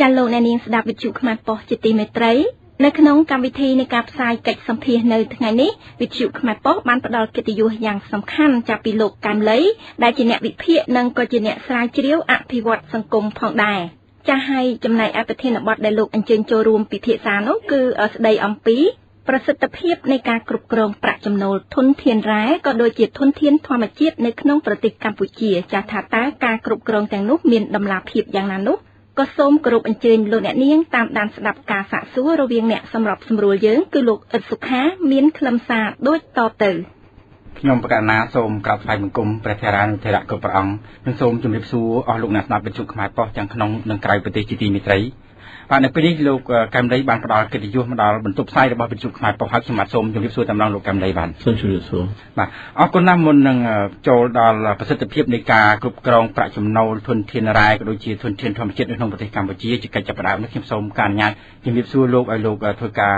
ចាលោកអ្នកនាងស្ដាប់វិទ្យុខ្មែរប៉ុស្តិ៍ជាទីមេត្រីនៅក្នុងកម្មវិធីនៃការផ្សាយកិច្ចសម្ភាសនៅថ្ងៃនេះវិទ្យុខ្មែរប៉ុស្តិ៍បានផ្ដល់កិត្តិយសយ៉ាងសំខាន់ចាប់ពីលោកកែមលីដែលជាអ្នកវិភាគនិងក៏ជាអ្នកស្រាវជ្រាវអភិវឌ្ឍសង្គមផងដែរចាស់ឲ្យចំណែកឯប្រធានបទដែលលោកអញ្ជើញចូលរួមពិភាក្សានោះគឺស្ដីអំពីប្រសិទ្ធភាពនៃការគ្រប់គ្រងប្រាក់ចំណូលធនធានរ៉ែក៏ដូចជាធនធានធម្មជាតិនៅក្នុងប្រទេសកម្ពុជាចាស់ថាតើការគ្រប់គ្រងទាំងនោះមានតម្លាភាពយ៉ាងណានោះក៏សូមគោរពអញ្ជើញលោកអ្នកនាងតាមដានស្ដាប់ការសាកសួររវាងអ្នកសម្របសម្រួលយើងគឺលោកអ៊ិតសុខាមានខ្លឹមសារដូចតទៅខ្ញុំប្រកាសណាសូមក្រាបថ្វាយបង្គំព្រះធរានុថេរៈគ្រប់ព្រះអង្គនិងសូមជម្រាបសួរអស់លោកអ្នកស្ដាប់វិទ្យុខ្មែរប៉ុស្តិ៍ទាំងក្នុងនិងក្រៅប្រទេសជាទីមេត្រីបាទនៅពេលនេះលោកកែមលីបានផ្ដល់កិត្តិយសមកដល់បន្ទប់ផ្សាយរបស់វិទ្យុខ្មែរប៉ុស្តិ៍ហើយខ្ញុំបាទសូមជម្រាបសួរតាមលោកកែមលីបាទសូមជម្រាបសួរបាទអរគុណណាស់មុននឹងចូលដល់ប្រសិទ្ធភាពនៃការគ្រប់គ្រងប្រាក់ចំណូលធនធានរ៉ែក៏ដូចជាធនធានធម្មជាតិនៅក្នុងប្រទេសកម្ពុជាជាកិច្ចចាប់ផ្ដើមនេះខ្ញុំសូមការអនុញ្ញាតជម្រាបសួរលោកឲ្យលោកធ្វើការ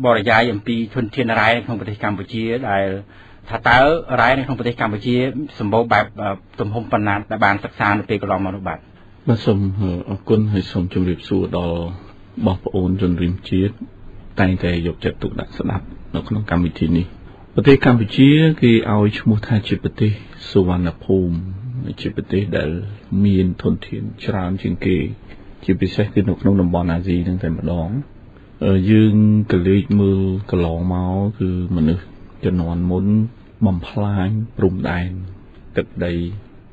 បរិយាយអំពីធនធានរ៉ែនៅក្នុងប្រទេសកម្ពុជាដែលថាតើរ៉ែនៅក្នុងប្រទេសកម្ពុជាសម្បូរបែបទំហំប៉ុណ្ណាដែលបានសិក្សានៅពេលកន្លងមកនោះបាទសូមអរគុណហើយសូមជម្រាបសួរដល់បងប្អូនជនរួមជាតិតែងតែយកចិត្តទុកដាក់ស្ដាប់នៅក្នុងកម្មវិធីនេះប្រទេសកម្ពុជាគេឲ្យឈ្មោះថាជាប្រទេសសុវណ្ណភូមិជាប្រទេសដែលមានធនធានច្រើនជាងគេជាពិសេសគឺនៅក្នុងតំបន់អាស៊ីហ្នឹងតែម្ដងយើងក៏លេចមើលកន្លងមកគឺមនុស្សជំនាន់មុនបំផ្លាញព្រំដែនទឹកដី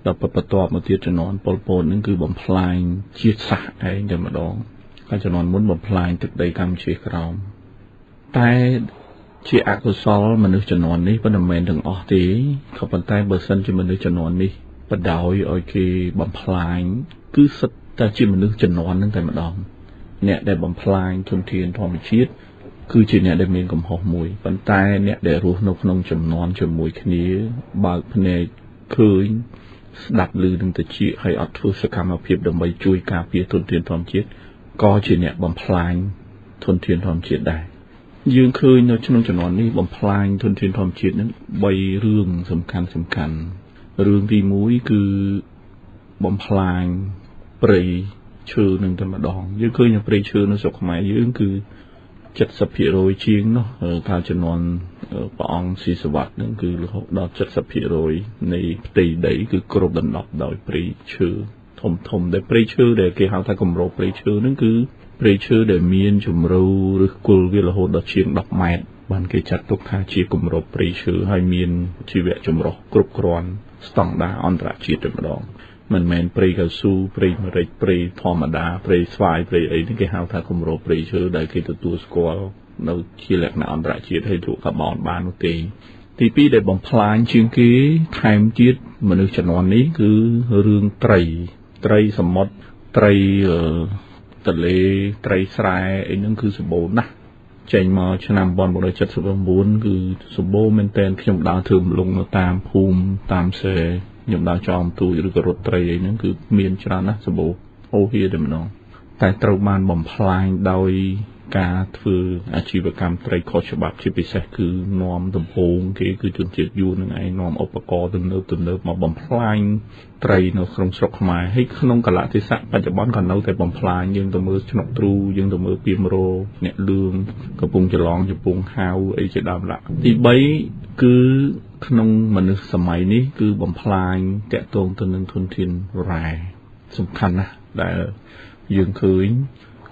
ដល់បន្ទាប់មកទៀតជំនាន់ប៉ុលពតហ្នឹងគឺបំផ្លាញជាតិសាសន៍ឯងតែម្ដងហើយជំនាន់មុនបំផ្លាញទឹកដីកម្ពុជាក្រោមតែជាអកុសលមនុស្សជំនាន់នេះមិនមែនទាំងអស់ទេក៏ប៉ុន្តែបើសិនជាមនុស្សជំនាន់នេះបដោយឲ្យគេបំផ្លាញគឺសិតតែជាមនុស្សជំនាន់ហ្នឹងតែម្ដងអ្នកដែលបំផ្លាញធនធានធម្មជាតិគឺជាអ្នកដែលមានកំហុសមួយប៉ុន្តែអ្នកដែលរស់នៅក្នុងចំនួនជាមួយគ្នាបើកភ្នែកឃើញស្ដាប់ឮនឹងតិចហើយអត់ធ្វើសកម្មភាពដើម្បីជួយការពារធនធានធម្មជាតិក៏ជាអ្នកបំផ្លាញធនធានធម្មជាតិដែរយើងឃើញនៅក្នុងចំនួននេះបំផ្លាញធនធានធម្មជាតិនឹង3រឿងសំខាន់រឿងទី1គឺបំផ្លាញព្រៃឈើនឹងតែម្ដងយើងឃើញនៅព្រៃឈើនៅស្រុកខ្មែរយើងគឺ70% ជាងនោះកាលចំនួនព្រះអង្គស៊ីសវ័តនឹងគឺរហូតដល់70% នៃផ្ទៃដីគឺគ្របដណ្ដប់ដោយព្រៃឈើធំដែលព្រៃឈើដែលគេហៅថាគម្របព្រៃឈើនឹងគឺព្រៃឈើដែលមានជម្រៅឬគល់វារហូតដល់ជាង10ម៉ែត្របានគេចាត់ទុកថាជាគម្របព្រៃឈើហើយមានជីវៈចម្រុះគ្រប់គ្រាន់ស្តង់ដារអន្តរជាតិតែម្ដងមិនមែនព្រៃកៅស៊ូព្រៃម្រេចព្រៃធម្មតាព្រៃស្វាយព្រៃអីនេះគេហៅថាគម្របព្រៃឈើដែលគេទទួលស្គាល់នៅជាលក្ខណៈអន្តរជាតិហើយលក់កាបូនបាននោះទេទី2ដែលបំផ្លាញជាងគេថែមទៀតមនុស្សជំនាន់នេះគឺរឿងត្រីសមុទ្រត្រីទន្លេត្រីស្រែអីហ្នឹងគឺសម្បូរណាស់ចេញមកឆ្នាំ1979គឺសម្បូរមែនទែនខ្ញុំដើរធ្វើម្លងនៅតាមភូមិតាមសេខ្ញុំដើរចោមទូចឬក៏រត់ត្រីអីហ្នឹងគឺមានច្រើនណាស់សម្បូរអូហៀតែម្ដងតែត្រូវបានបំផ្លាញដោយការធ្វើអាជីវកម្មត្រីខុសច្បាប់ជាពិសេសគឺនាំដំបូងគេគឺជនជាតិយួននឹងឯងនាំឧបករណ៍ទំនើបមកបំផ្លាញត្រីនៅក្នុងស្រុកខ្មែរហើយក្នុងកលៈទេសៈបច្ចុប្បន្នក៏នៅតែបំផ្លាញយើងទៅមើលឆ្នុកទ្រូយើងទៅមើលពីមរោអ្នកលឿងកំពង់ច្រឡងកំពង់ហៅអីជាដើមឡាទី3គឺក្នុងមនុស្សសម័យនេះគឺបំផ្លាញតាក់ទងទៅនឹងធនធានរ៉ែសំខាន់ណាស់ដែលយើងឃើញ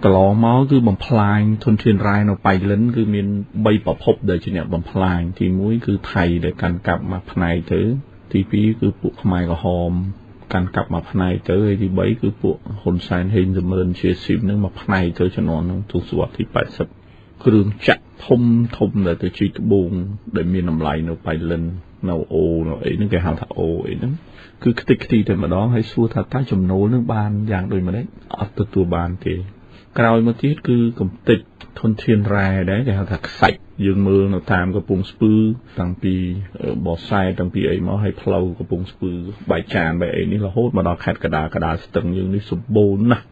កន្លងមកគឺបំផ្លាញធនធានរ៉ែនៅបៃលិនគឺមាន3ប្រភពដែលជាអ្នកបំផ្លាញទី1គឺថៃដែលកាន់កាប់មកផ្នែកទៅទី2គឺពួកខ្មែរក្រហមកាន់កាប់មកផ្នែកទៅហើយទី3គឺពួកហ៊ុនសែនហេងសមឿនជាស៊ីមនឹងមកផ្នែកទៅជំនាន់នឹងទសវត្សរ៍ទី80គ្រឿងចាក់ធំដែលទៅជីកត្បូងដែលមានតម្លៃនៅបៃលិននៅអូនៅអីហ្នឹងគេហៅថាអូអីហ្នឹងគឺខ្ទេចខ្ទីតែម្ដងហើយសួរថាតើចំណូលនឹងបានយ៉ាងដូចម្ដេចអត់ទទួលបានទេក្រោយមកទៀតគឺកំទេចធនធានរ៉ែដែរគេហៅថាខ្សាច់យើងមើលនៅតាមកំពង់ស្ពឺតាំងពីបរសែតាំងពីអីមកឲ្យផ្លូវកំពង់ស្ពឺបែកចានបែកអីនេះរហូតមកដល់ខេត្តកដាលស្ទឹងយើងនេះសម្បូរណាស់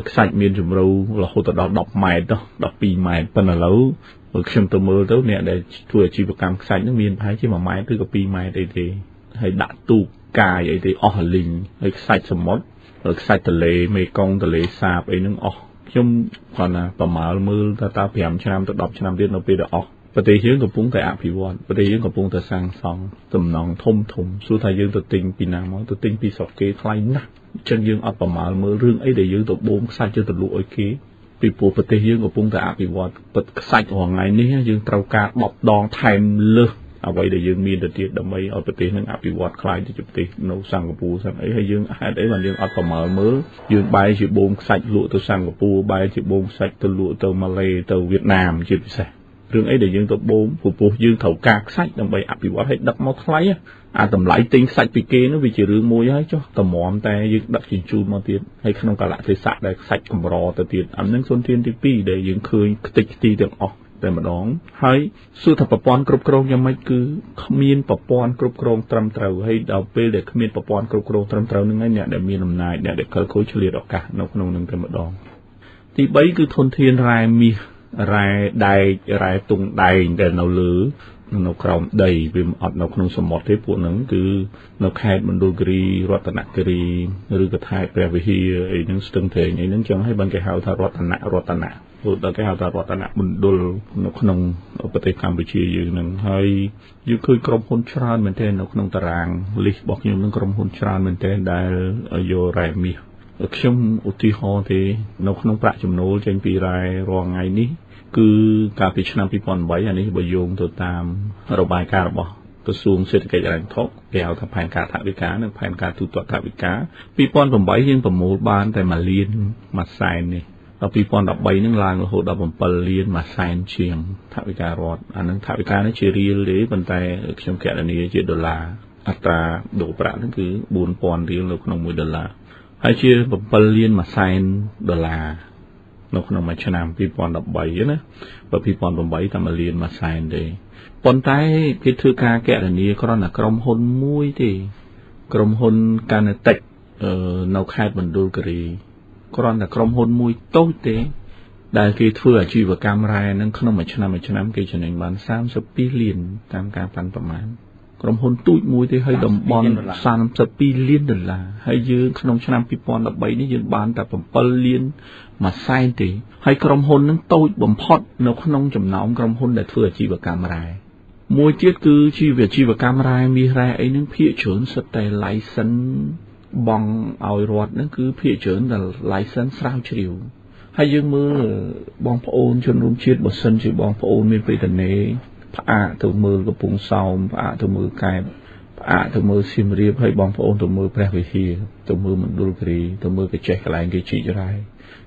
ខ្សាច់មានជម្រៅរហូតដល់10ម៉ែត្រ12ម៉ែត្រប៉ុន្តែឥឡូវខ្ញុំទៅមើលទៅអ្នកដែលធ្វើអាជីវកម្មខ្សាច់ហ្នឹងមានប្រហែលជា1ម៉ែត្រឬក៏2ម៉ែត្រអីទេហើយដាក់ទូកកាយអីទេអស់លីងហើយខ្សាច់សមុទ្រ ខ្សាច់ទន្លេមេគង្គទន្លេសាបអីហ្នឹងអស់ខ្ញុំគាត់ណាប្រមាលមើលថាតើ5ឆ្នាំទៅ10ឆ្នាំទៀតនៅពេលដែលអស់ប្រទេសយើងកំពុងតែអភិវឌ្ឍប្រទេសយើងកំពុងតែសាងសង់សំណង់ធំសួរថាយើងទៅទិញពីណាមកទៅទិញពីស្រុកគេថ្លៃណាស់អញ្ចឹងយើងអត់ប្រមាលមើលរឿងអីដែលយើងទៅបូមខ្សាច់យើងទៅលក់ឲ្យគេពីព្រោះប្រទេសយើងកំពុងតែអភិវឌ្ឍពិតខ្សាច់រាល់ថ្ងៃនេះយើងត្រូវការ10ដងថែមលើសអ្វីដែលយើងមានទៅទៀតដើម្បីឲ្យប្រទេសនឹងអភិវឌ្ឍខ្លាំងទៅជាប្រទេសនៅសិង្ហបុរីសិនអីហើយយើងហេតុអីបានយើងអត់ប្រមាលមើលយើងបែរជាបូមខ្សាច់លក់ទៅសិង្ហបុរីបែរជាបូមខ្សាច់ទៅលក់ទៅម៉ាឡេទៅវៀតណាមជាពិសេសរឿងអីដែលយើងទៅបូមព្រោះយើងត្រូវការខ្សាច់ដើម្បីអភិវឌ្ឍឲ្យដឹកមកថ្លៃអាតម្លៃទិញខ្សាច់ពីគេនោះវាជារឿងមួយហើយចុះតម្រាំតែយើងដឹកជញ្ជូនមកទៀតហើយក្នុងកលៈទេសៈដែលខ្សាច់កម្រទៅទៀតអានឹងសុនធានទី2ដែលយើងឃើញខ្ទេចខ្ទីទាំងអស់តែម្ដងហើយសួរថាប្រព័ន្ធគ្រប់គ្រងយ៉ាងម៉េចគឺគ្មានប្រព័ន្ធគ្រប់គ្រងត្រឹមត្រូវហើយដល់ពេលដែលគ្មានប្រព័ន្ធគ្រប់គ្រងត្រឹមត្រូវនឹងហើយអ្នកដែលមានអំណាចអ្នកដែលខិលខូចឆ្លៀតឱកាសនៅក្នុងនឹងតែម្ដងទី3គឺធនធានរ៉ែមាសរ៉ែដែករ៉ែទុងដែងដែលនៅលើនៅក្រោមដីវាអត់នៅក្នុងសមុទ្រទេពួកហ្នឹងគឺនៅខេត្តមណ្ឌលគិរីរតនគិរីឬក៏ខេត្តព្រះវិហារអីហ្នឹងស្ទឹងត្រែងអីហ្នឹងចឹងហើយបានគេហៅថារតនព្រោះដល់គេហៅថារតនមណ្ឌលនៅក្នុងប្រទេសកម្ពុជាយើងហ្នឹងហើយយើងឃើញក្រុមហ៊ុនច្រើនមែនទែននៅក្នុងតារាងលីសរបស់ខ្ញុំហ្នឹងក្រុមហ៊ុនច្រើនមែនទែនដែលយករ៉ែមាសខ្ញុំឧទាហរណ៍ទេនៅក្នុងប្រាក់ចំណូលចេញពីរ៉ែរាល់ថ្ងៃនេះគឺកាលពីឆ្នាំ2008អានេះបើយោងទៅតាមរបាយការណ៍របស់ក្រសួងសេដ្ឋកិច្ចហិរញ្ញវត្ថុគេហៅថាផែនការថវិកានិងផែនការទូទាត់ថវិកា2008យើងប្រមូលបានតែ1លាន1សែននេះដល់2013នឹងឡើងរហូតដល់7លាន1សែនជាងថវិការដ្ឋអានឹងថវិកានេះជារៀលទេប៉ុន្តែខ្ញុំគណនាជាដុល្លារអត្រាដូរប្រាក់ហ្នឹងគឺ4000រៀលនៅក្នុង1ដុល្លារហើយជា7លាន1សែនដុល្លារនៅក្នុងមួយឆ្នាំ2013ណាបើ2008តែ1លាន1សែនទេប៉ុន្តែគេធ្វើការគណនាគ្រាន់តែក្រុមហ៊ុនមួយទេក្រុមហ៊ុនកាណេតិកនៅខេត្តមណ្ឌលគិរីគ្រាន់តែក្រុមហ៊ុនមួយតូចទេដែលគេធ្វើអាជីវកម្មរ៉ែនឹងក្នុងមួយឆ្នាំគេចំណេញបាន32លានតាមការប៉ាន់ប្រមាណក្រុមហ៊ុនទូចមួយទេហើយតំបន់32លានដុល្លារហើយយើងក្នុងឆ្នាំ2013នេះយើងបានតែ7លាន1សែនទេហើយក្រុមហ៊ុននឹងតូចបំផុតនៅក្នុងចំណោមក្រុមហ៊ុនដែលធ្វើអាជីវកម្មរ៉ែមួយទៀតគឺជីវកម្មរ៉ែមាសរ៉ែអីហ្នឹងភាគច្រើនសិតតែ license បងឲ្យរដ្ឋហ្នឹងគឺភាគច្រើនតែ license ស្រាវជ្រាវហើយយើងមើលបងប្អូនជនរួមជាតិបើសិនជាបងប្អូនមានបេតនេផ្អាកទៅមើលកំពង់សោមផ្អាកទៅមើលកែបផ្អាកទៅមើលសៀមរាបហើយបងប្អូនទៅមើលព្រះវិហារទៅមើលមណ្ឌលគិរីទៅមើលកញ្ចេះកន្លែងគេជីករ៉ែ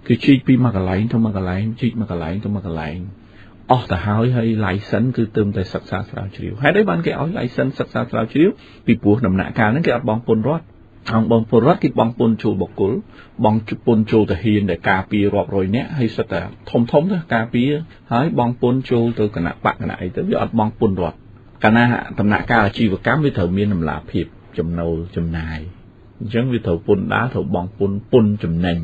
គឺជីកពីមួយកន្លែងទៅមួយកន្លែងជីកមួយកន្លែងទៅមួយកន្លែងអស់ទៅហើយ license គឺទៅតែសិក្សាស្រាវជ្រាវហេតុអីបានគេឲ្យ license សិក្សាស្រាវជ្រាវពីព្រោះដំណាក់កាលហ្នឹងគេអត់បងពន្ធរដ្ឋអង្គបងពន្ធរដ្ឋគេបងពន្ធចូលបុគ្គលបងពន្ធចូលទាហានដែលការពាររាប់រយនាក់ហើយសិតតែធំទៅការពារហើយបងពន្ធចូលទៅគណៈបកគណៈអីទៅវាអត់បងពន្ធរដ្ឋកាលណាដំណាក់កាលអាជីវកម្មវាត្រូវមានតម្លាភាពចំណូលចំណាយអញ្ចឹងវាត្រូវពន្ធដារត្រូវបងពន្ធចំណេញ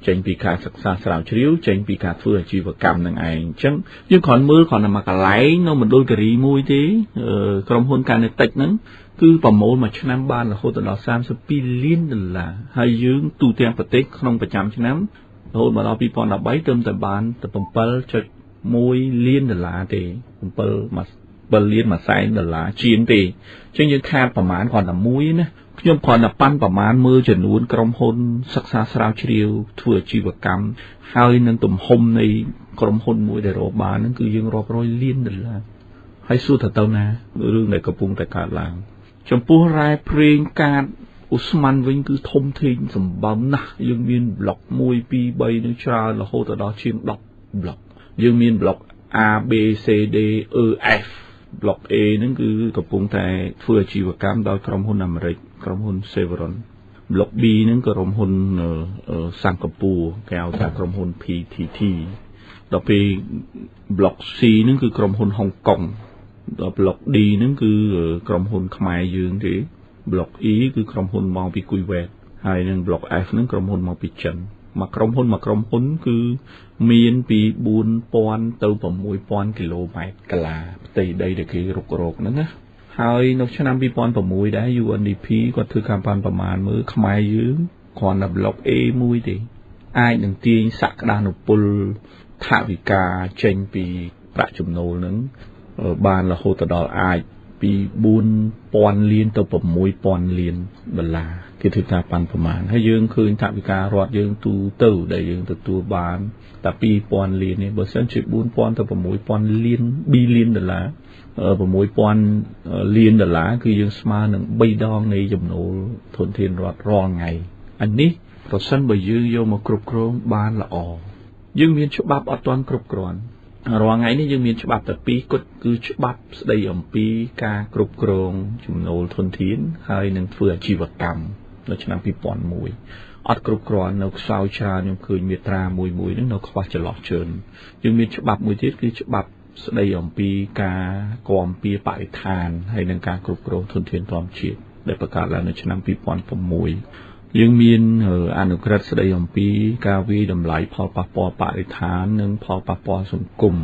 ចេញពីការសិក្សាស្រាវជ្រាវចេញពីការធ្វើអាជីវកម្មនឹងឯងអញ្ចឹងយើងគ្រាន់មើលគ្រាន់តែមកកន្លែងនៅមណ្ឌលគិរីមួយទេក្រុមហ៊ុនកាណេតិកហ្នឹងគឺប្រមូលមួយឆ្នាំបានរហូតដល់32លានដុល្លារហើយយើងទូទាំងប្រទេសក្នុងប្រចាំឆ្នាំរហូតមកដល់2013ត្រឹមតែបានតែ7.1លានដុល្លារទេ7លាន1សែនដុល្លារជាងទេអញ្ចឹងយើងខាតប្រមាណគ្រាន់តែមួយណាខ្ញុំគ្រាន់តែប៉ាន់ប្រមាណមើលចំនួនក្រុមហ៊ុនសិក្សាស្រាវជ្រាវធ្វើអាជីវកម្មហើយនឹងទំហំនៃក្រុមហ៊ុនមួយដែលរកបានហ្នឹងគឺយើងរាប់រយលានដុល្លារហើយសួរថាទៅណារឿងដែលកំពុងតែកើតឡើងចំពោះរ៉ែព្រេងកាតឧស្ម័នវិញគឺធំធេងសម្បើមណាស់យើងមានប្លុក1 2 3នឹងច្រើនរហូតដល់ជាង10ប្លុកយើងមានប្លុក A B C D E F ប្លុក A ហ្នឹងគឺកំពុងតែធ្វើអាជីវកម្មដោយក្រុមហ៊ុនអាមេរិកក្រុមហ៊ុន Chevron ប្លុក B ហ្នឹងក៏ក្រុមហ៊ុនសិង្ហបុរីគេហៅថាក្រុមហ៊ុន PTT ដល់ពេលប្លុក C ហ្នឹងគឺក្រុមហ៊ុនហុងកុងដល់ប្លុក D ហ្នឹងគឺក្រុមហ៊ុនខ្មែរយើងទេប្លុក E គឺក្រុមហ៊ុនមកពីគុយវ៉េតហើយនឹងប្លុក F ហ្នឹងក្រុមហ៊ុនមកពីចិនមួយក្រុមហ៊ុនគឺមានពី4000ទៅ6000គីឡូម៉ែត្រកាឡាផ្ទៃដីដែលគេរុករកហ្នឹងណាហើយនៅឆ្នាំ2006ដែរ UNDP គាត់ធ្វើការប៉ាន់ប្រមាណមើលខ្មែរយើង còn là block A mũi thì ai đừng tiên sạc đa nụ pull thả vì cả trên vì bạ chùm nô nứng bàn là hô tờ đỏ ai vì buôn pon liên tàu bầm mũi pon liên bần là cái thứ ta bànประมาณให้យើងឃើញថាវិការរត់យើងទូទៅដែលយើងទទួលបានតែ 2000 លាននេះបើសិនជា 4000 ទៅ 6000 លាន billion ដុល្លារ 6000 លានដុល្លារគឺយើងស្មើនឹង3ដងនៃចំណូលធនធានរដ្ឋរាល់ថ្ងៃអានេះប្រសិនបើយើងយកមកគ្រប់គ្រងបានល្អយើងមានច្បាប់អត់ទាន់គ្រប់គ្រាន់រាល់ថ្ងៃនេះយើងមានច្បាប់តែ2គត់គឺច្បាប់ស្ដីអំពីការគ្រប់គ្រងចំណូលធនធានហើយនឹងធ្វើអាជីវកម្មនៅឆ្នាំ2001អត់គ្រប់គ្រាន់នៅខ្សោយច្រើនខ្ញុំឃើញមាត្រាមួយហ្នឹងនៅខ្វះចន្លោះជើងយើងមានច្បាប់មួយទៀតគឺច្បាប់ស្ដីអំពីការគាំពៀបរិស្ថានហើយនឹងការគ្រប់គ្រងធនធានធម្មជាតិដែលបង្កើតឡើងនៅឆ្នាំ2006យើងមានអនុក្រឹត្យស្ដីអំពីការវិយតម្លៃផលប៉ះពាល់បរិស្ថាននិងផលប៉ះពាល់សង្គម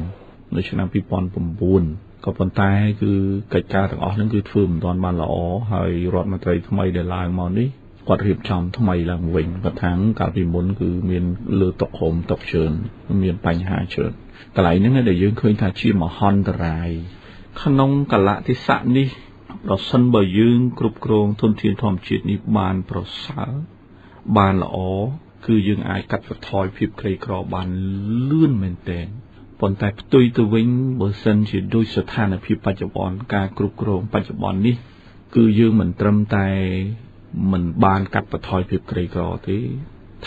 នៅឆ្នាំ2009ក៏ប៉ុន្តែគឺកិច្ចការទាំងអស់ហ្នឹងគឺធ្វើមិនទាន់បានល្អហើយរដ្ឋមន្ត្រីថ្មីដែលឡើងមកនេះគាត់រៀបចំថ្មីឡើងវិញគាត់ថាកាលពីមុនគឺមានលើតុហុំតុជើងមានបញ្ហាច្រើនកន្លែងហ្នឹងដែលយើងឃើញថាជាមហន្តរាយក្នុងកលៈទេសៈនេះប្រសិនបើយើងគ្រប់គ្រងធនធានធម្មជាតិនេះបានប្រសើរបានល្អគឺយើងអាចកាត់បន្ថយភាពក្រីក្របានលឿនមែនទែនប៉ុន្តែផ្ទុយទៅវិញបើសិនជាដូចស្ថានភាពបច្ចុប្បន្នការគ្រប់គ្រងបច្ចុប្បន្ននេះគឺយើងមិនត្រឹមតែមិនបានកាត់បន្ថយភាពក្រីក្រទេ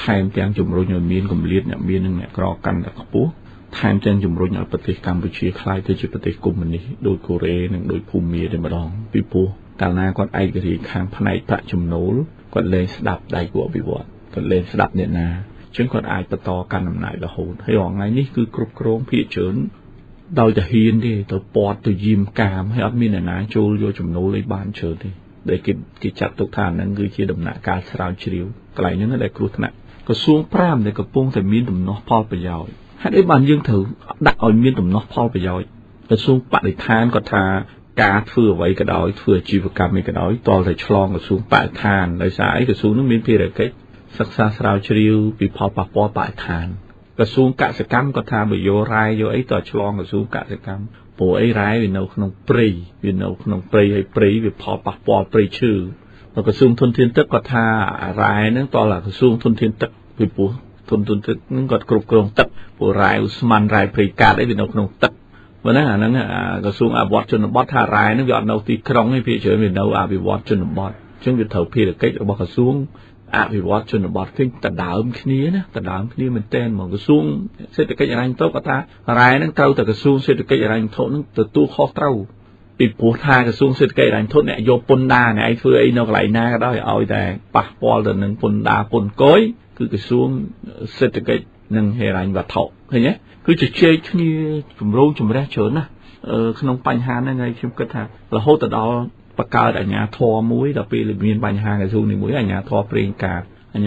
ថែមទាំងជំរុញឲ្យមានគម្លាតអ្នកមាននិងអ្នកក្រកាន់តែខ្ពស់ថែមទាំងជំរុញឲ្យប្រទេសកម្ពុជាក្លាយទៅជាប្រទេសកុម្មុយនីសដូចកូរ៉េនិងដូចភូមាតែម្ដងពីព្រោះកាលណាគាត់ឯករាជ្យខាងផ្នែកប្រាក់ចំណូលគាត់លែងស្ដាប់ដៃគូអភិវឌ្ឍគាត់លែងស្ដាប់អ្នកណាអញ្ចឹងគាត់អាចបន្តកាន់អំណាចរហូតហើយថ្ងៃនេះគឺគ្រប់គ្រងភាគច្រើនដោយតែហ៊ានទេទៅពាត់ទៅយាមកាមហើយអត់មានអ្នកណាចូលយកចំណូលឲ្យបានច្រើនទេដែលគេចាត់ទុកថាហ្នឹងគឺជាដំណាក់កាលស្រាវជ្រាវកន្លែងហ្នឹងដែលគ្រោះថ្នាក់ក្រសួង5ដែលកំពុងតែមានដំណោះផលប្រយោជន៍ហេតុអីបានយើងត្រូវដាក់ឲ្យមានដំណោះផលប្រយោជន៍ក្រសួងបរិស្ថានគាត់ថាការធ្វើអ្វីក៏ដោយធ្វើអាជីវកម្មក៏ដោយតលតែឆ្លងក្រសួងបរិស្ថានដោយសារអីក្រសួងនោះមានភារកិច្ចសិក្សាស្រាវជ្រាវពីផលប៉ះពាល់បរិស្ថានក្រសួងកសិកម្មគាត់ថាបើយករ៉ែយកអីតឆ្លងក្រសួងកសិកម្មព្រោះអីរ៉ែវានៅក្នុងព្រៃវានៅក្នុងព្រៃហើយព្រៃវាផលប៉ះពាល់ព្រៃឈើក្រសួងធនធានទឹកគាត់ថារ៉ែហ្នឹងតលក្រសួងធនធានទឹកពីព្រោះធនធានទឹកហ្នឹងគាត់គ្រប់គ្រងទឹកព្រោះរ៉ែឧស្ម័នរ៉ែព្រៃកាត់អីវានៅក្នុងទឹកព្រោះហ្នឹងអាហ្នឹងក្រសួងអភិវឌ្ឍជនបទថារ៉ែហ្នឹងវាអត់នៅទីក្រុងទេភាគច្រើនវានៅអភិវឌ្ឍជនបទអញ្ចឹងវាត្រូវភារកិច្ចរបស់ក្រសួងអភិវឌ្ឍជនបទឃើញតដើមគ្នាណាតដើមគ្នាមែនតើមកក្រសួងសេដ្ឋកិច្ចហិរញ្ញវត្ថុគាត់ថារ៉ែហ្នឹងត្រូវតែក្រសួងសេដ្ឋកិច្ចហិរញ្ញវត្ថុហ្នឹងទទួលខុសត្រូវពីព្រោះថាក្រសួងសេដ្ឋកិច្ចហិរញ្ញវត្ថុអ្នកយកពន្ធដារអ្នកឯងធ្វើអីនៅកន្លែងណាក៏ដោយឲ្យតែប៉ះពាល់ទៅនឹងពន្ធដារពន្ធគយគឺក្រសួងសេដ្ឋកិច្ចនិងហិរញ្ញវត្ថុឃើញទេគឺជជែកគ្នាជំរងជំរះច្រើនណាក្នុងបញ្ហាហ្នឹងហើយខ្ញុំគិតថារហូតទៅដល់បង្កើតអាជ្ញាធរមួយដល់ពេលមានបញ្ហាក្រសួងនេះមួយអាជ្ញាធរប្រេងកាតហ្នឹ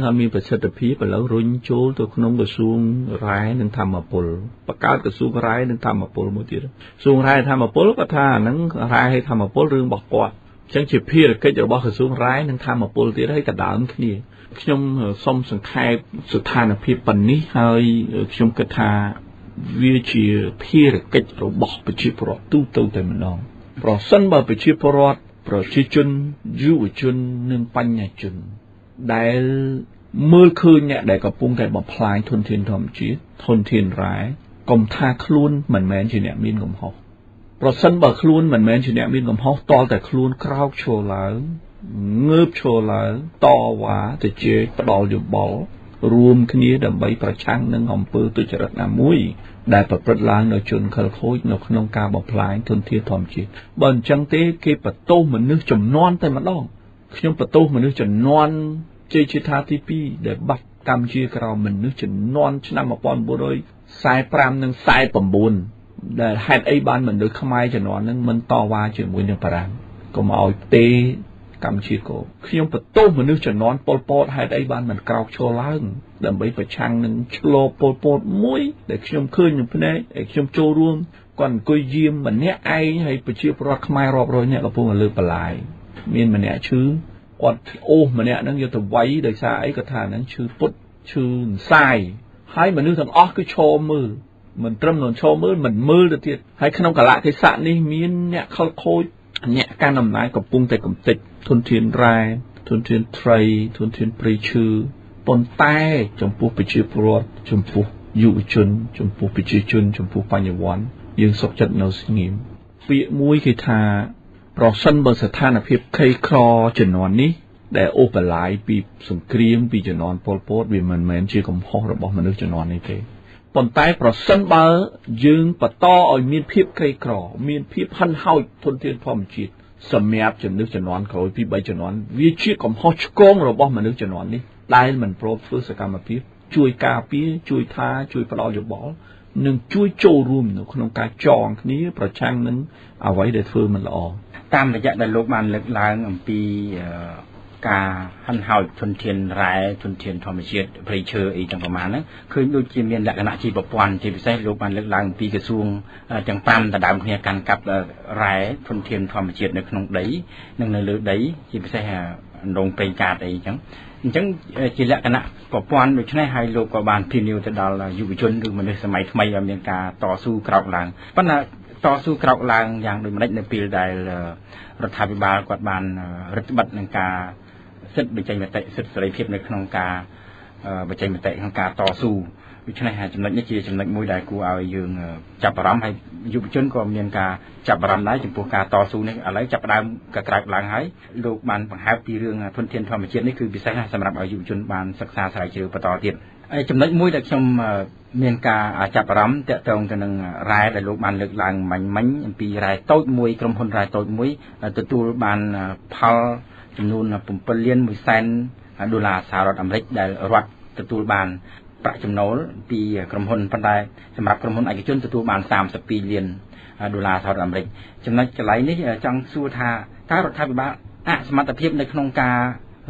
ងអត់មានប្រសិទ្ធភាពឥឡូវរុញចូលទៅក្នុងក្រសួងរ៉ែនិងធម្មពលបង្កើតក្រសួងរ៉ែនិងធម្មពលមួយទៀតក្រសួងរ៉ែធម្មពលគាត់ថាអាហ្នឹងរ៉ែហើយធម្មពលរឿងរបស់គាត់អញ្ចឹងជាភារកិច្ចរបស់ក្រសួងរ៉ែនិងធម្មពលទៀតហើយដដើមគ្នាខ្ញុំសូមសង្ខេបស្ថានភាពប៉ុណ្នេះហើយខ្ញុំគិតថាវាជាភារកិច្ចរបស់ប្រជាពលរដ្ឋទូទៅតែម្ដងប្រសិនបើប្រជាពលរដ្ឋប្រជាជនយុវជននិងបញ្ញជនដែលមើលឃើញអ្នកដែលកំពុងតែបំផ្លាញធនធានធម្មជាតិធនធានរ៉ែកុំថាខ្លួនមិនមែនជាអ្នកមានកំហុសប្រសិនបើខ្លួនមិនមែនជាអ្នកមានកំហុសតលតែខ្លួនក្រោកឈរឡើងងើបឈរឡើងតវ៉ាទៅជេរផ្ដាល់យោបល់រួមគ្នាដើម្បីប្រឆាំងនឹងអំពើទុច្ចរិតណាមួយដែលប្រព្រឹត្តឡើងនៅជនខិលខូចនៅក្នុងការបំផ្លាញធនធានធម្មជាតិបើអញ្ចឹងទេគេបន្ទោសមនុស្សចំនួនតែម្ដងខ្ញុំបន្ទោសមនុស្សចំនួនជ័យជាថាទី2ដែលបាត់កម្ពុជាក្រោមមនុស្សចំនួនឆ្នាំ1945និង49ដែលហេតុអីបានមនុស្សខ្មែរចំនួនហ្នឹងមិនតវ៉ាជាមួយនឹងបារាំងកុំឲ្យទេកម្ពុជាក៏ខ្ញុំបន្ទោសមនុស្សចំនួនប៉ុលពតហេតុអីបានមិនក្រោកឈរឡើងដើម្បីប្រឆាំងនឹងឆ្លបប៉ុលពតមួយដែលខ្ញុំឃើញនឹងភ្នែកហើយខ្ញុំចូលរួមគាត់អង្គុយយាមម្នាក់ឯងហើយប្រជាពលរដ្ឋខ្មែររាប់រយនាក់កំពុងលើកបន្លាយមានម្នាក់ឈឺ គាត់អូសម្នាក់ហ្នឹងយកទៅវាយដោយសារអីគាត់ថាហ្នឹងឈឺពុតឈឺសាយហើយមនុស្សទាំងអស់គឺឈរមើលមិនត្រឹមនឹងឈរមើលមិនមើលទៅទៀតហើយក្នុងកលៈទេសៈនេះមានអ្នកខលខូចអ្នកកាន់អំណាចកំពុងតែកំទេចធនធានរ៉ែធនធានត្រីធនធានព្រៃឈើប៉ុន្តែចំពោះប្រជាពលរដ្ឋចំពោះយុវជនចំពោះប្រជាជនចំពោះបញ្ញវន្តយើងសុខចិត្តនៅស្ងៀមពាក្យមួយគេថាប្រសិនបើស្ថានភាពខេក្រជំនាន់នេះដែលអូបឡាយពីសង្គ្រាមពីជំនាន់ប៉ុលពតវាមិនមែនជាកំហុសរបស់មនុស្សជំនាន់នេះទេប៉ុន្តែប្រសិនបើយើងបន្តឲ្យមានភាពក្រីក្រមានភាពហិនហោចធនធានធម្មជាតិសម្រាប់ជំនឿជំនាន់ក្រោយពី3ជំនាន់វាជាកំហុសឆ្គងរបស់មនុស្សជំនាន់នេះដែលមិនព្រមធ្វើសកម្មភាពជួយការពារជួយថាជួយផ្ដល់យោបល់និងជួយចូលរួមនៅក្នុងការចងគ្នាប្រឆាំងនឹងអ្វីដែលធ្វើមិនល្អតាមរយៈដែលលោកបានលើកឡើងអំពីការហិនហោចធនធានរ៉ែធនធានធម្មជាតិព្រៃឈើអីទាំងប្រមាណហ្នឹងឃើញដូចជាមានលក្ខណៈជាប្រព័ន្ធជាពិសេសលោកបានលើកឡើងអំពីក្រសួងទាំង5ដណ្ដើមគ្នាកាន់កាប់រ៉ែធនធានធម្មជាតិនៅក្នុងដីនិងនៅលើដីជាពិសេសដងព្រៃកាតអីចឹងអញ្ចឹងជាលក្ខណៈប្រព័ន្ធដូច្នេះហើយលោកក៏បានព្រានាវទៅដល់យុវជនឬមនុស្សសម័យថ្មីឲ្យមានការតស៊ូក្រោកឡើងប៉ុន្តែតស៊ូក្រោកឡើងយ៉ាងដូចម្តេចនៅពេលដែលរដ្ឋាភិបាលគាត់បានរឹតបន្តឹងនឹងការសិទ្ធិបញ្ចេញមតិសិទ្ធិសេរីភាពនៅក្នុងការបញ្ចេញមតិក្នុងការតស៊ូដូច្នេះចំណុចនេះជាចំណុចមួយដែលគួរឲ្យយើងចាប់អារម្មណ៍ហើយយុវជនក៏មានការចាប់អារម្មណ៍ដែរចំពោះការតស៊ូនេះឥឡូវចាប់ផ្ដើមកក្រើកឡើងហើយលោកបានបង្ហើបពីរឿងធនធានធម្មជាតិនេះគឺពិសេសណាស់សម្រាប់ឲ្យយុវជនបានសិក្សាស្រាវជ្រាវបន្តទៀតហើយចំណុចមួយដែលខ្ញុំមានការចាប់អារម្មណ៍ទាក់ទងទៅនឹងរ៉ែដែលលោកបានលើកឡើងមិញអំពីរ៉ែតូចមួយក្រុមហ៊ុនរ៉ែតូចមួយទទួលបានផលចំនួន7លាន1សែនដុល្លារសហរដ្ឋអាមេរិកដែលរដ្ឋទទួលបានប្រាក់ចំណូលពីក្រុមហ៊ុនប៉ុន្តែសម្រាប់ក្រុមហ៊ុនឯកជនទទួលបាន32លានដុល្លារសហរដ្ឋអាមេរិកចំណុចកន្លែងនេះចង់សួរថាតើរដ្ឋាភិបាលអសមត្ថភាពនៅក្នុងការ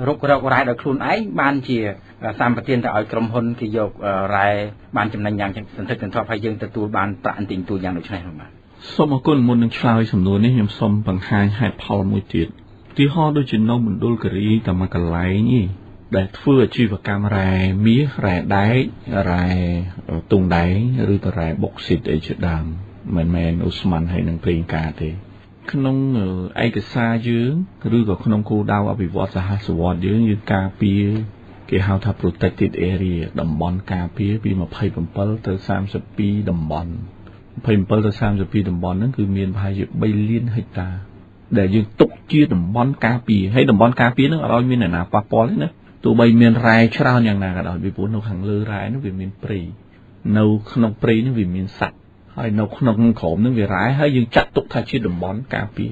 រករករ៉ែដោយខ្លួនឯងបានជាសម្បទានទៅឲ្យក្រុមហ៊ុនគេយករ៉ែបានចំណេញយ៉ាងសន្ធឹកសន្ធាប់ហើយយើងទទួលបានប្រាក់អន្តិញទូយ៉ាងដូចនេះបាទសូមអរគុណមុននឹងឆ្លើយសំណួរនេះខ្ញុំសូមបង្ហាញហេតុផលមួយទៀតទីហោដូចជានៅមណ្ឌលគិរីតែមួយកន្លែងនេះដែលធ្វើអាជីវកម្មរ៉ែមាសរ៉ែដែករ៉ែទុងដែងឬក៏រ៉ែបុកស៊ីតអីជាដើមមិនមែនអូស្មန်ហើយនឹងប្រេងកាទេក្នុងឯកសារយើងឬក៏ក្នុងគោលដៅអភិវឌ្ឍសហសវត្តយើងការពារគេហៅថា protected area តំបន់ការពារពី27ទៅ32តំបន់27ទៅ32តំបន់ហ្នឹងគឺមានប្រហែលជា3លានហិកតាដែលយើងទុកជាតំបន់ការពារហើយតំបន់ការពារហ្នឹងអត់ឲ្យមានអ្នកណាប៉ះពាល់ទេណាទោះបីមានរ៉ែច្រើនយ៉ាងណាក៏ដោយពីព្រោះនៅខាងលើរ៉ែហ្នឹងវាមានព្រៃនៅក្នុងព្រៃហ្នឹងវាមានសត្វហើយនៅក្នុងក្រោមហ្នឹងវារ៉ែហើយយើងចាត់ទុកថាជាតំបន់ការពារ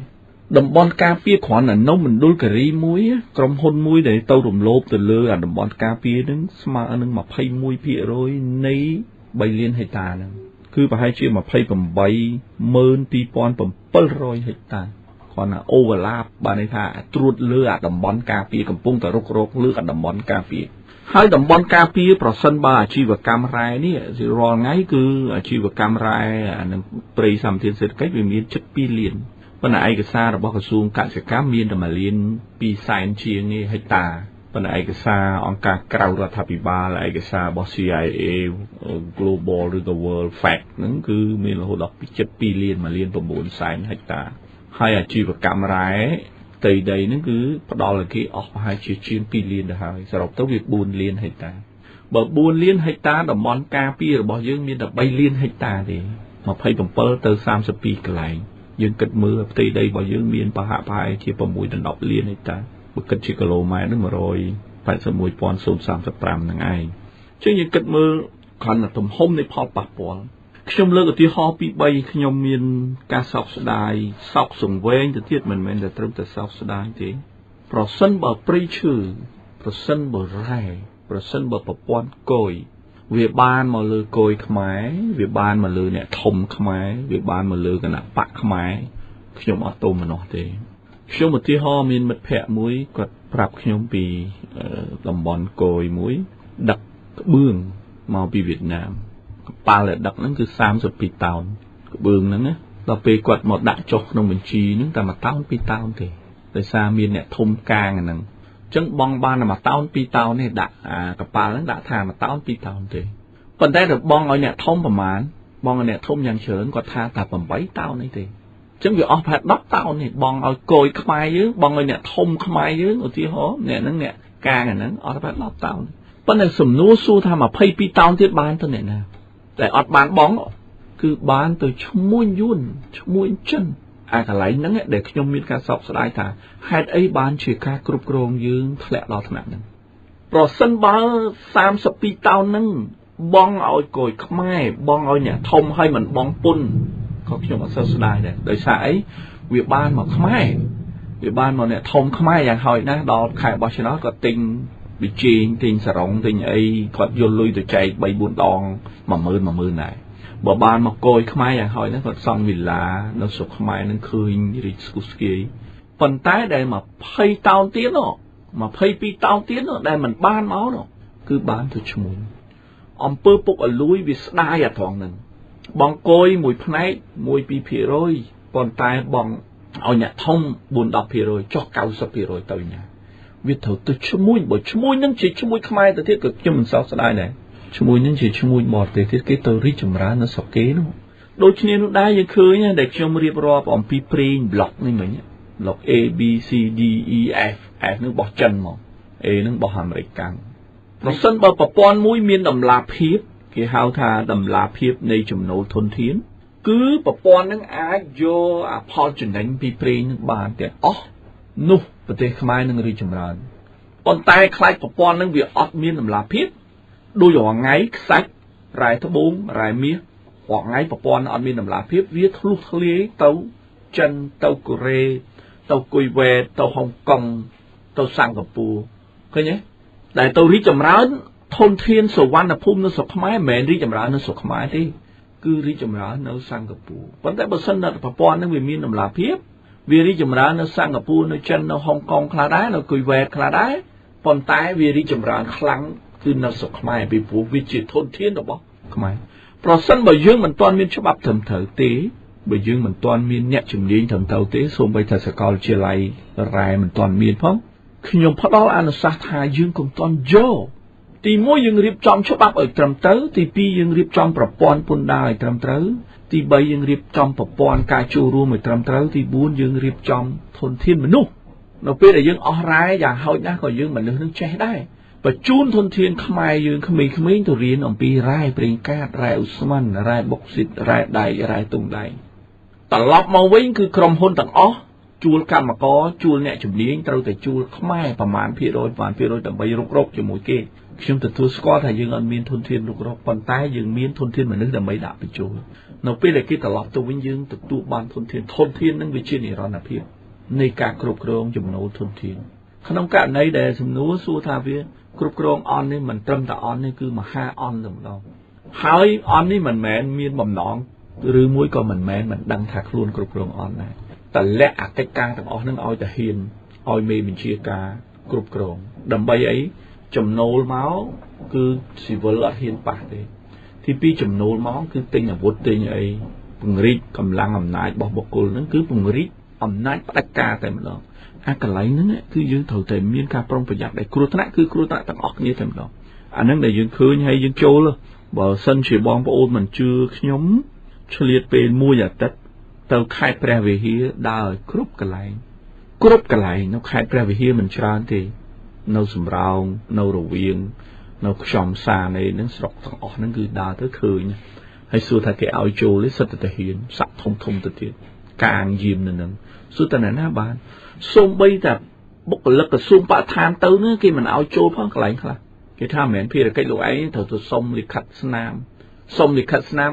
តំបន់ការពារគ្រាន់តែនៅមណ្ឌលគិរីមួយក្រុមហ៊ុនមួយដែលទៅរំលោភទៅលើអាតំបន់ការពារហ្នឹងស្មើនឹង 21% នៃ3លានហិកតាហ្នឹងគឺប្រហែលជា 282700 ហិកតាគាត់ថាអូវឡាបបានន័យថាត្រួតលើអាតំបន់ការពារកំពុងតែរុករកលើអាតំបន់ការពារហើយតំបន់ការពារប្រសិនបើអាជីវកម្មរ៉ែនេះរាល់ថ្ងៃគឺអាជីវកម្មរ៉ែនឹងព្រៃសម្បត្តិសេដ្ឋកិច្ចវាមានជិត2លានប៉ុន្តែឯកសាររបស់ក្រសួងកសិកម្មមានតែ1លាន2សែនជាងហិកតាប៉ុន្តែឯកសារអង្គការក្រៅរដ្ឋាភិបាលឯកសាររបស់ CIA Global ឬក៏ World Fact ហ្នឹងគឺមានរហូតដល់ជិត2លាន1លាន9សែនហិកតាហើយអាជីវកម្មរ៉ែដីហ្នឹងគឺផ្ដល់ឲ្យគេអស់ប្រហែលជាជាង2លានទៅហើយសរុបទៅវា4លានហិកតាបើ4លានហិកតាតំបន់ការពាររបស់យើងមានតែ3លានហិកតាទេ27ទៅ32កន្លែងយើងគិតមើលផ្ទៃដីរបស់យើងមានប្រហែលជា6ដល់10លានហិកតាបើគិតជាគីឡូម៉ែត្រនឹង 181,035 ហ្នឹងឯងចឹងយើងគិតមើលគ្រាន់តែទំហំនៃផលប៉ះពាល់ខ្ញុំលើកឧទាហរណ៍ពី3ខ្ញុំមានការសោកស្ដាយសោកសង្វេងទៅទៀតមិនមែនតែត្រឹមតែសោកស្ដាយទេប្រសិនបើព្រៃឈើប្រសិនបើរ៉ែប្រសិនបើប្រព័ន្ធគយវាបានមកលើគយខ្មែរវាបានមកលើអ្នកធំខ្មែរវាបានមកលើគណៈបកខ្មែរខ្ញុំអត់ទោសមនោះទេខ្ញុំឧទាហរណ៍មានមិត្តភ័ក្តិមួយគាត់ប្រាប់ខ្ញុំពីតំបន់គយមួយដឹកក្បឿងមកពីវៀតណាមប៉ាល់ដឹកហ្នឹងគឺ32តោនក្បឿងហ្នឹងណាដល់ពេលគាត់មកដាក់ចុះក្នុងបញ្ជីហ្នឹងតែ1តោន2តោនទេដោយសារមានអ្នកធំកាងហ្នឹង chân bong ban là mà tao pi tao này đã cặp ba nó đã thà mà tao pi tao thì còn đây được bong ở nhà thôngประมาณ bong ở nhà thôngอย่างเฉินก็thàแต่ผมไว้ตาวนี่ทีจังอยู่ออกแพดดับตาวนี่บองเอาโกยขมายยื้อบองเอาเนี่ยทมขมายยื้อเอาที่หัวเนี่ยนั่งเนี่ยกางอย่างนั้นออกแพดดับตาวปัญหาสมนู้สู้ทำมาพายปีตาวที่บ้านตัวเนี่ยนะแต่อดบ้านบองคือบ้านตัวชั่วโมงยุ่นชั่วโมงจันอะไรไหลนั่งเนี่ยเด็กยมมีการสอบสลายถ่าให้ไอ้บ้านเชื่อการกรุบกรองยื้อแถลเราถนัดนั้นโปรสันบ้า30 ปีตาวนั่งบองเอาโกยขมายบองเอาเนี่ยทมให้มันบองปุ่นเขาเขียนว่าเสื้อสลายเนี่ยโดยสายเวียบ้านมาขมายเวียบ้านมาเนี่ยทมขมายอย่างหอยนะดอกไข่บอชนะก็ติงบิจีนติงสระงติงไอ้ก็โยนลุยตัวใจใบบุญดองมามือไหนบ่บ้านมาโกยขมายอย่างหอยนะก็ซองวิลลาเราสุขขมายนั่นคืนริสกุสกีปันท้ายได้มาเพย์เตาเตี้ยนเนาะมาเพย์ปีเตาเตี้ยนเนาะได้มันบ้านเมาเนาะคือบ้านตัวชมุนอมเปิดปุกอลุยวิสได้อะทองหนึ่งบองโกยมวยพนัยมวยปีเพียรอยปอนตายบองเอาเนี่ยท่องบุญดอกเพียรอยจอกเก่าสเพียรอยตัวเนี่ยวิถีตัวชมุยบ่ชมุยนั่งจีชมุยขมายแต่ที่เกิดจะมันสาวสลายเนี่ยชมุยนั่งจีชมุยบอดแต่ที่ตัวริจมร้านนั่นสกเกนโดยเฉลี่ยได้ยังเคยเนี่ยเด็กชมเรียบร้อยอมปีเพลงบล็อกนี่เหมือนเนี่ยบล็อก A B C D E F F นึกบอกจันมอง A นึกบอกอเมริกันเราเส้นบอปปอนมุ้ยมีนดำลาพีบที่เฮาทาดำลาเพียบในจำนวนทนเทียนคือปปอนนั่งอาโยพอจุดนั้นปีเพลงนึกบานแต่อ๋อนู่ประเทศขมายนั่งรีจำรานปนตายคล้ายปปอนนั่งเวียอดมีนดำลาเพียบดูอย่างไงสักรายทบุ้งรายเมียว่าไงปปอนอดมีนดำลาเพียบเวียทะลุทะเลเตาจันเตากุเรเตากุยเวเตาฮ่องกงเตาสิงคโปร์เข้าใจแต่เตารีจำรานทนเทียนสวรรค์ภูมินสุขไม้แม่ริจำรานนสุขไม้ที่คือริจำรานนสังกปูปัจจัยบริษัทนั้นปปอนนั้นมีนำลาเพียบวิริจำรานนสังกปูนจันนฮ่องกงคลาได้นกุยเวคลาได้ปนตายวิริจำรานครั้งคือนสุขไม้ไปปูวิจิตทนเทียนหรอบ่ขมายเพราะสั้นบ่ยื่นมันตอนมีฉบับทำเถอตีบ่ยื่นมันตอนมีเนี่ยจุ่มยิงทำเถอตีส่งไปทัศกรเชียไลรายมันตอนมีพ้องขยมพระดอลอนุสาธายื่นกงตอนโยตีมวยยังรีบจอมฉบับไอ้ตรำเต๋อตีปียังรีบจอมประปอนปุ่นได้ตรำเต๋อตีใบยังรีบจอมประปอนกาจูรูไอ้ตรำเต๋อตีบุญยังรีบจอมทนเทียนมนุษย์เราเป็นแต่ยังอร้ายอย่างเฮาหน้าก็ยังมันนึกใจได้ประจูนทนเทียนขมายยังขมิ้นตัวเรียนอมปีไรเปล่งกาดไรอุสมันไรบกสิทธิ์ไรใดไรตรงใดตลอดมาวิ่งคือกรมพลต่างอ๋อจูลกรรมก็จูลเนี่ยจุดนี้เราแต่จูลขมายประมาณพี่โรยแต่ใบรกๆจมูกเกខ្ញុំទទួលស្គាល់ថាយើងអត់មានធនធានរុករកប៉ុន្តែយើងមានធនធានមនុស្សដើម្បីដាក់បញ្ចូលនៅពេលដែលគេត្រឡប់ទៅវិញយើងទទួលបានធនធាននឹងវាជានិរន្តរភាពនៃការគ្រប់គ្រងចំណូលធនធានក្នុងករណីដែលសំណួរសួរថាវាគ្រប់គ្រងអន់នេះមិនត្រឹមតែអន់នេះគឺមហាអន់តែម្ដងហើយអន់នេះមិនមែនមានបំណងឬមួយក៏មិនមែនមិនដឹងថាខ្លួនគ្រប់គ្រងអន់ដែរតែលាក់អកិច្ចការទាំងអស់នឹងឲ្យតែហ៊ានឲ្យមេបញ្ជាការគ្រប់គ្រងដើម្បីអីចំណូលមកគឺស៊ីវិលអត់ហ៊ានប៉ះទេទីពីរចំណូលមកគឺទិញអាវុធទិញអីពង្រីកកម្លាំងអំណាចរបស់បុគ្គលហ្នឹងគឺពង្រីកអំណាចផ្ដាច់ការតែម្ដងអាកន្លែងហ្នឹងគឺយើងត្រូវតែមានការប្រុងប្រយ័ត្នដែលគ្រោះថ្នាក់គឺគ្រោះថ្នាក់ទាំងអស់គ្នាតែម្ដងអាហ្នឹងដែលយើងឃើញហើយយើងចូលបើសិនជាបងប្អូនមិនជឿខ្ញុំឆ្លៀតពេលមួយអាទិត្យទៅខេត្តព្រះវិហារដើរគ្រប់កន្លែងនៅខេត្តព្រះវិហារមិនច្រើនទេនៅសំរោងនៅរវៀងនៅខ្យំសានៃនឹងស្រុកទាំងអស់ហ្នឹងគឺដើរទៅឃើញហើយសួរថាគេឲ្យចូលទេសិតតែហ៊ានសាក់ធំទៅទៀតកាងយាមនៅនឹងសួរតែណាបានសូម្បីតែបុគ្គលិកក្រសួងបរិស្ថានទៅនោះគេមិនឲ្យចូលផងកន្លែងខ្លះគេថាមិនមែនភារកិច្ចលោកឯងត្រូវទៅសុំលិខិតស្នាម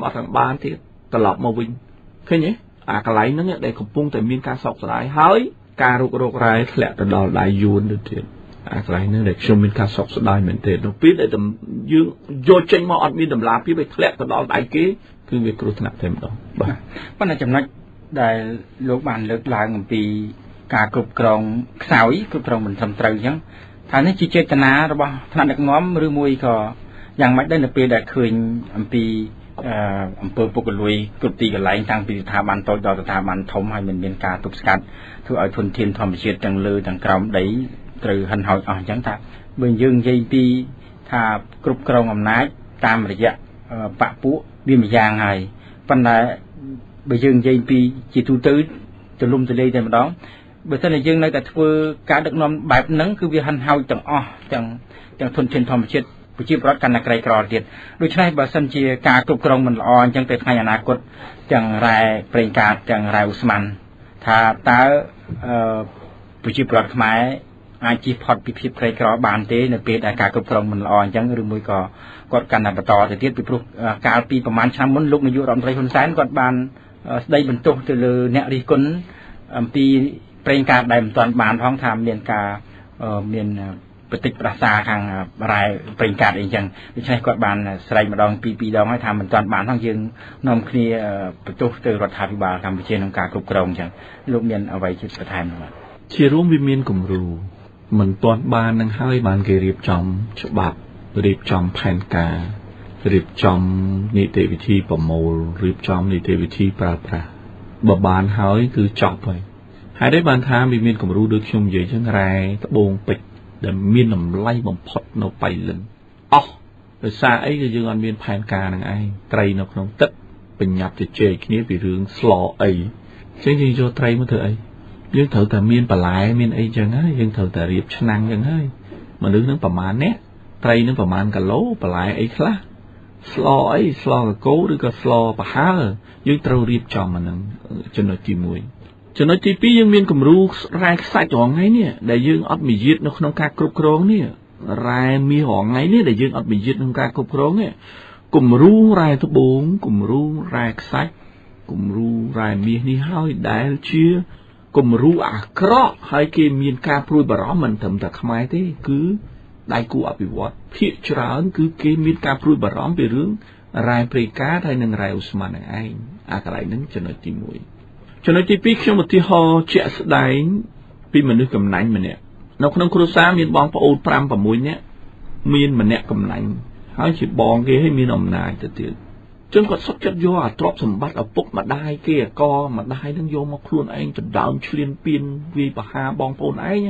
អត់ទាំងបានទៀតត្រឡប់មកវិញឃើញទេអាកន្លែងហ្នឹងដែលកំពុងតែមានការសោកស្ដាយហើយការរុករករ៉ែធ្លាក់ទៅដល់ដៃយួនទៅទៀតអាកន្លែងហ្នឹងដែលខ្ញុំមានការសោកស្ដាយមែនទេនៅពេលដែលយើងយកចេញមកអត់មានតម្លាភាពឲ្យធ្លាក់ទៅដល់ដៃគេគឺវាគ្រោះថ្នាក់តែម្ដងបាទប៉ុន្តែចំណុចដែលលោកបានលើកឡើងអំពីការគ្រប់គ្រងខ្សោយគ្រប់គ្រងមិនត្រឹមត្រូវអញ្ចឹងថានេះជាចេតនារបស់ថ្នាក់ដឹកនាំឬមួយក៏យ៉ាងម៉េចដែរនៅពេលដែលឃើញអំពីអង្គើពុករលួយគ្រប់ទីកន្លែងតាំងពីស្ថាប័នតូចដល់ស្ថាប័នធំហើយមិនមានការទប់ស្កាត់ធ្វើឲ្យធនធានធម្មជាតិទាំងលើទាំងក្រោមដី ត្រូវហិនហោចអស់អញ្ចឹងថាបើយើងនិយាយពីថាគ្រប់គ្រងអំណាចតាមរយៈបពពួកវាម្យ៉ាងហើយប៉ុន្តែបើយើងនិយាយពីជាទូទៅទលំទលាយតែម្ដងបើសិនជាយើងនៅតែធ្វើការដឹកនាំបែបហ្នឹងគឺវាហិនហោចទាំងអស់ទាំងធនធានធម្មជាតិប្រជាប្រដ្ឋកាន់តែក្រីក្រទៀតដូច្នេះបើសិនជាការគ្រប់គ្រងមិនល្អអញ្ចឹងទៅថ្ងៃអនាគតទាំងរ៉ែប្រេងកាតទាំងរ៉ែឧស្ម័នថាតើប្រជាប្រដ្ឋខ្មែរអាចជៀសផុតពីភាពក្រីក្របានទេនៅពេលដែលការគ្រប់គ្រងមិនល្អអញ្ចឹងឬមួយក៏គាត់កាន់តែបន្តទៅទៀតពីព្រោះកាលពីប្រហែលឆ្នាំមុនលោកនាយករដ្ឋមន្ត្រីហ៊ុនសែនគាត់បានស្ដីបន្ទោសទៅលើអ្នករិះគន់អំពីប្រេងកាតដែលមិនទាន់បានផងថាមានការមានបតិចប្រសាខាងរ៉ែប្រេងកាតអីចឹងដូច្នេះគាត់បានស្រែកម្ដងពីរដងហើយថាមិនទាន់បានផងយើងនាំគ្នាបន្ទោសទៅរដ្ឋាភិបាលកម្ពុជាក្នុងការគ្រប់គ្រងចឹងលោកមានអ្វីជាបន្ថែមបាទជារួមវាមានគំរូមិនទាន់បាននឹងហើយបានគេរៀបចំច្បាប់រៀបចំផែនការរៀបចំនីតិវិធីប្រមូលរៀបចំនីតិវិធីប្រើប្រាស់បើបានហើយគឺចប់ហើយហើយដែលបានថាវាមានគំរូដូចខ្ញុំនិយាយចឹងរ៉ែត្បូងពេជ្រដែលមានតម្លៃបំផុតនៅបៃលិនអស់ដោយសារអីគឺយើងអត់មានផែនការនឹងឯងត្រីនៅក្នុងទឹកបញ្ញត្តិជជែកគ្នាពីរឿងស្លអីចឹងយើងយកត្រីមកធ្វើអីយើងត្រូវតែមានបន្លែមានអីចឹងហើយយើងត្រូវតែរៀបឆ្នាំងចឹងហើយមនុស្សនឹងប្រមាណនេះត្រីនឹងប្រមាណគីឡូបន្លែអីខ្លះស្លអីស្លកកូរឬក៏ស្លប្រហើរយើងត្រូវរៀបចំអាហ្នឹងចំណុចទី1ចំណុចទី2យើងមានគំរូរ៉ែខ្សាច់រងថ្ងៃនេះដែលយើងអត់មានយាតនៅក្នុងការគ្រប់គ្រងនេះរ៉ែមាសរងថ្ងៃនេះដែលយើងអត់មានយាតក្នុងការគ្រប់គ្រងនេះគំរូរ៉ែត្បូងគំរូរ៉ែខ្សាច់គំរូរ៉ែមាសនេះហើយដែលជាគំរូអាក្រក់ហើយគេមានការព្រួយបារម្ភមិនត្រឹមតែខ្មែរទេគឺដៃគូអភិវឌ្ឍភាគច្រើនគឺគេមានការព្រួយបារម្ភពីរឿងរ៉ែប្រេងកាតហើយនិងរ៉ែឧស្ម័ននឹងឯងអាកន្លែងហ្នឹងចំណុចទី1ចំណុចទី2ខ្ញុំឧទាហរណ៍ជាក់ស្ដែងពីមនុស្សកំណាញ់ម្នាក់នៅក្នុងគ្រួសារមានបងប្អូន 5-6 នាក់មានម្នាក់កំណាញ់ហើយជាបងគេឲ្យមានអំណាចទៅទៀតចឹងគាត់សុខចិត្តយកអាទ្រព្យសម្បត្តិឪពុកម្ដាយគេអាកម្ដាយនឹងយកមកខ្លួនឯងដណ្ដើមឈ្លានពានវាយប្រហារបងប្អូនឯង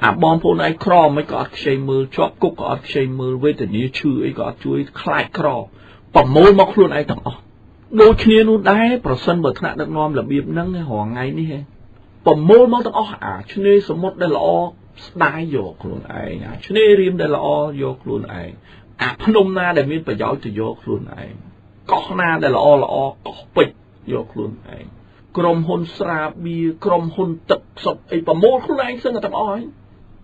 អាបងប្អូនឯងក្រមិនក៏អត់ខ្ចីមើលជាប់គុកក៏អត់ខ្ចីមើលវេទនាឈឺអីក៏អត់ជួយខ្លាចក្រប្រមូលមកខ្លួនឯងទាំងអស់ដូចគ្នានោះដែរប្រសិនបើថ្នាក់ដឹកនាំរបៀបហ្នឹងរងថ្ងៃនេះប្រមូលមកទាំងអស់អាឆ្នេរសមុទ្រដែលល្អស្ដាយយកខ្លួនឯងអាឆ្នេររៀមដែលល្អយកខ្លួនឯងអាភ្នំណាដែលមានប្រយោជន៍ទៅយកខ្លួនឯងកោះណាដែលល្អកោះពេជ្រយកខ្លួនឯងក្រុមហ៊ុនស្រាបៀរក្រុមហ៊ុនទឹកសុទ្ធអីប្រមូលខ្លួនឯងសឹងទាំងអស់ហើយ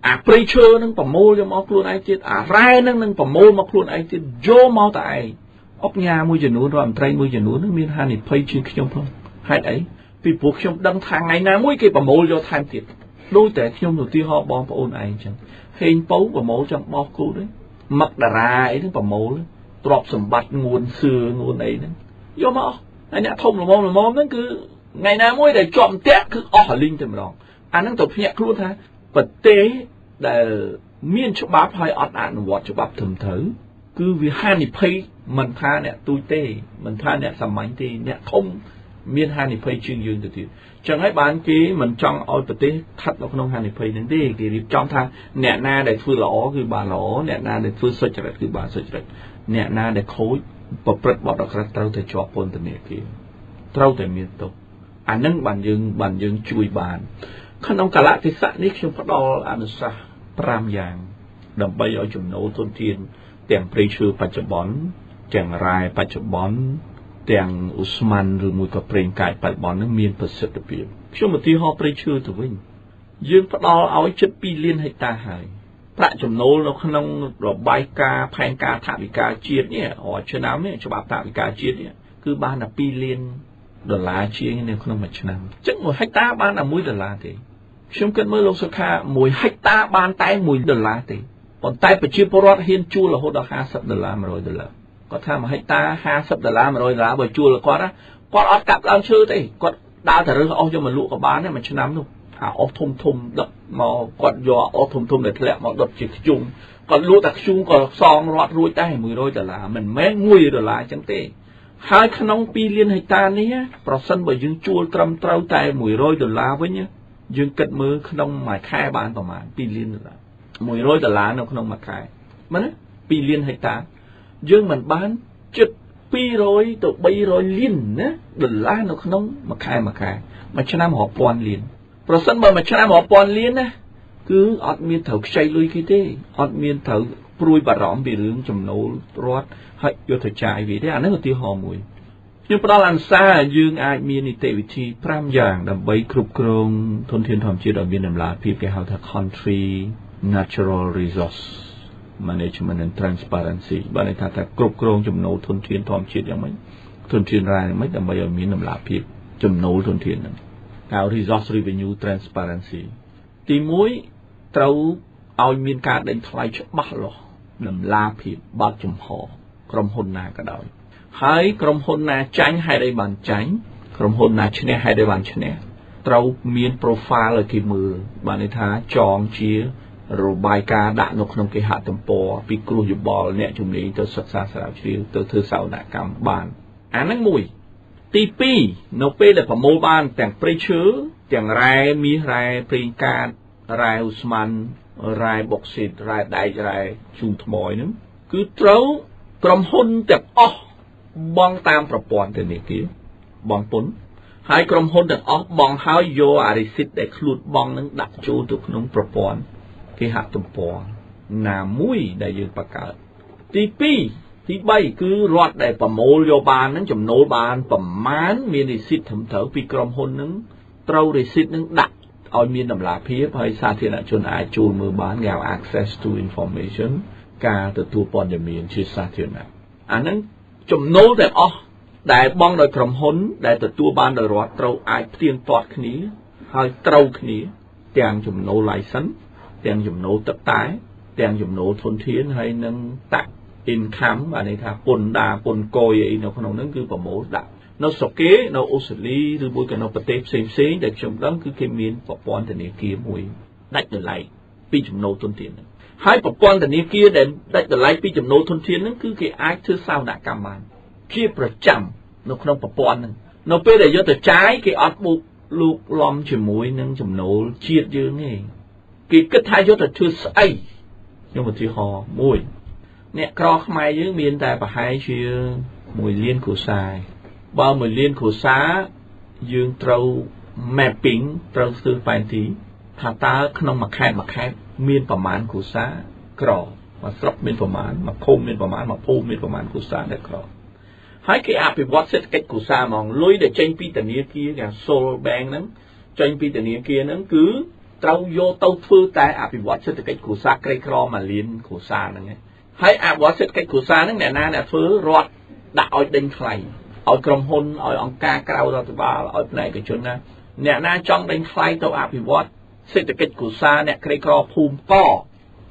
អាព្រៃឈើនឹងប្រមូលយកមកខ្លួនឯងទៀតអារ៉ែនឹងប្រមូលមកខ្លួនឯងទៀតយកមកតែឯងអុកញ៉ាមួយចំនួនរដ្ឋមន្ត្រីមួយចំនួននឹងមានហានិភ័យជាងខ្ញុំផងហេតុអីពីព្រោះខ្ញុំដឹងថាថ្ងៃណាមួយគេប្រមូលយកថែមទៀតដូចតែខ្ញុំឧទាហរណ៍បងប្អូនឯងចឹងហេងពៅប្រមូលចង់បោះគូទេមកតារាអីហ្នឹងប្រមូលទ្រព្យសម្បត្តិងួនសឿងួនអីហ្នឹងយកមកអស់ហើយអ្នកធំល្មមហ្នឹងគឺថ្ងៃណាមួយដែលជាប់ផ្ទះគឺអស់រលីងតែម្ដងអាហ្នឹងទៅភ្ញាក់ខ្លួនថាប្រទេសដែលមានច្បាប់ហើយអត់អនុវត្តច្បាប់ត្រឹមត្រូវគឺវាហានិភ័យមិនថាអ្នកទូចទេមិនថាអ្នកសាមញ្ញទេអ្នកធំមានហានិភ័យជាងយើងទៅទៀតចឹងហើយបានគេមិនចង់ឲ្យប្រទេសស្ថិតនៅក្នុងហានិភ័យហ្នឹងទេគេរៀបចំថាអ្នកណាដែលធ្វើល្អគឺបានល្អអ្នកណាដែលធ្វើសុចរិតគឺបានសុចរិតអ្នកណាដែលខូចប្រព្រឹត្តបទអក្រក់ត្រូវតែជាប់ពន្ធនាគារត្រូវតែមានទោសអានឹងបានយើងជួយបានក្នុងកលៈទេសៈនេះខ្ញុំផ្ដល់អនុសាសន៍5យ៉ាងដើម្បីឲ្យចំណូលធនធានទាំងព្រៃឈើបច្ចុប្បន្នទាំងរ៉ែបច្ចុប្បន្នទាំងឧស្ម័នឬមួយក៏ប្រេងកាតបច្ចុប្បន្ននឹងមានប្រសិទ្ធភាពខ្ញុំឧទាហរណ៍ព្រៃឈើទៅវិញយើងផ្ដល់ឲ្យជិត2លានហិកតាហើយប្រាក់ចំណូលនៅក្នុងរបាយការណ៍ផែនការថវិកាជាតិនេះរាល់ឆ្នាំនេះច្បាប់ថវិកាជាតិនេះគឺបានតែ$2លានជាងនៅក្នុងមួយឆ្នាំអញ្ចឹង1ហិកតាបានតែ$1ទេខ្ញុំគិតមើលលោកសុខា1ហិកតាបានតែ$1ទេប៉ុន្តែប្រជាពលរដ្ឋហ៊ានជួលរហូតដល់$50 $100គាត់ថា1ហិកតា$50 $100បើជួលគាត់អត់កាប់ឡើងឈើទេគាត់ដើរទៅរើសអស់យកមកលក់ក៏បានដែរមួយឆ្នាំនោះអាអស់ធំដឹកមកគាត់យកអស់ធំដែលធ្លាក់មកដុតជាខ្ជុំគាត់លក់តែខ្ជុំក៏សងរត់រួចដែរ$100មិនមែន$1អញ្ចឹងទេហើយក្នុង2លានហិកតានេះប្រសិនបើយើងជួលត្រឹមត្រូវតែ$100វិញ dương cất mưa không mà khai bán vào màn pi liên được mùi rối tờ lá nó không mà khai mà đấy pi liên hecta dương mình bán chật pi rồi tụ bay rồi liên á đợt lá nó không mà khai mà cho nam họ pon liên rồi sân bờ mà cho nam họ pon liên á cứ ọt miên thầu chay lui kia thế ọt miên thầu pruy bà rõm bị rướng chầm nấu rót hay vô thời trái vì thế anh ấy tiêu họ mùi nhưng đó làm sao dương ai miên thì vị trí pram giang đầm bay cục krong thôn thiên thom chia đầm biên đầm lá phim cái hào thật country natural resource management and transparency bạn ấy thật cục krong chầm nấu thôn thiên thom chiaอย่างmấy thôn thiên ra mấy đầm bay ở miên đầm lá phim chầm nấu thôn thiên hào resource revenue transparency tí mũi trâu ao miên cả đánh thay cho bắt lo đầm lá phim bắt chầm họ krom hôn na cả đời hai krom hôn na tránh hai đây bàn tránh krom hôn na chne hai đây bàn chne trâu miên profile ở cái mưa bạn ấy thá tròn chia rồi bài ca đã nộp trong cái hạt tầm bò bị cua dụ bò nè chúng này tôi xuất xa sao chiếu tôi thư sau đã cầm bàn nắng mùi tp nộp pe là phải mua bàn tiếng preacher tiếng rai mi rai prinka rai usman rai boxit rai đại rai chung thmoi nữa cứ trâu krom hôn tiếng bong tamประปอนแต่เนี่ยกี้บองปุ้นให้กรมพลแต่ออกบองหายโยอาริสิตได้คลุดบองนั้นดักจูตุกน้องประปอนที่หักตุ่มปอนนามุ้ยได้ยืนประกาศที่ปีที่ใบคือรอดได้ประโมลโยบานนั้นจำโนบานประมาณมีริสิตทำเถอะปีกรมพลนั้นเต้าริสิตนั้นดักเอามีนำลาเพียบให้สาธารณชนอาจูนมือบานยาว access to information การตัวปอนจะมีชื่อสาธารณะอันนั้นจมโน้แต่ได้บ้องโดยกรมหนได้แต่ตัวบ้านโดยรอดเราไอเตียงปอดขนี้ให้เต้าขนี้เตียงจมโนไหลสันเตียงจมโนตับตายเตียงจมโนทนเทียนให้นั่งตักอินคัมอันนี้ท่าปนดาปนโกยในขนมนั้นคือประโมทดักเราสเกะเราอุสลีหรือบุยกับเราปฏิเสธเสียแต่จมนั้นคือเคมีนปะปอนแต่เนี่ยเกี่ยมวยได้แต่ไหลปีจมโนทนเทียนให้ปะปอนแต่เนี่ยเกี่ยได้แต่ไหลปีจมโนทนเทียนนั้นคือเกี่ยไอเธอสาวหนักกำมันเกี่ยประจำนกขนมปะปอนนึงนกเป้ได้เยอะแต่ใช้เกี่ยอัดบุกลูกล้อมจมูกนั่งจมโนเชียดยืนนี่เกี่ยก็ทายเยอะแต่เธอใส่ยังมาที่หอมวยเนี่ยกรอกไม้ยืนมีนแต่ปะหายเชื่อมวยเลี้ยนขู่ทรายบ่มวยเลี้ยนขู่ซ้ายืนเต้าแม่ปิงเต้าซื้อไปทีถ้าตาขนมมาแค่มีนประมาณขู่ซ้ากรอกมาสลับมีนประมาณมาโคมมีนประมาณมาพูมีนประมาณขู่ซ้าได้กรอกให้เกี่ยไปวัดเศรษฐกิจขู่ซ้ามองลุยเดี๋ยวเจนปีแต่เนี้ยกี้อย่างโซลแบงนั้นเจนปีแต่เนี้ยกี้นั้นคือเต้าโยเต้าฟื้นแต่อภิวัตเศรษฐกิจขู่ซ้าใกล้ครอมาเลี้ยนขู่ซ้านั่นไงให้อภิวัตเศรษฐกิจขู่ซ้านั่นเนี่ยน่าเนี่ยฟื้นรอดด่าเอาเด้งใครเอากรมหนเอาองค์การกล่าวรัฐบาลเอาไหนกันชนนะเนี่ยน่าจ้องเด้งใครตัวอภิวัตเศรษฐกิจขู่ซ้าเนี่ยใกล้ครอภูมิก้อ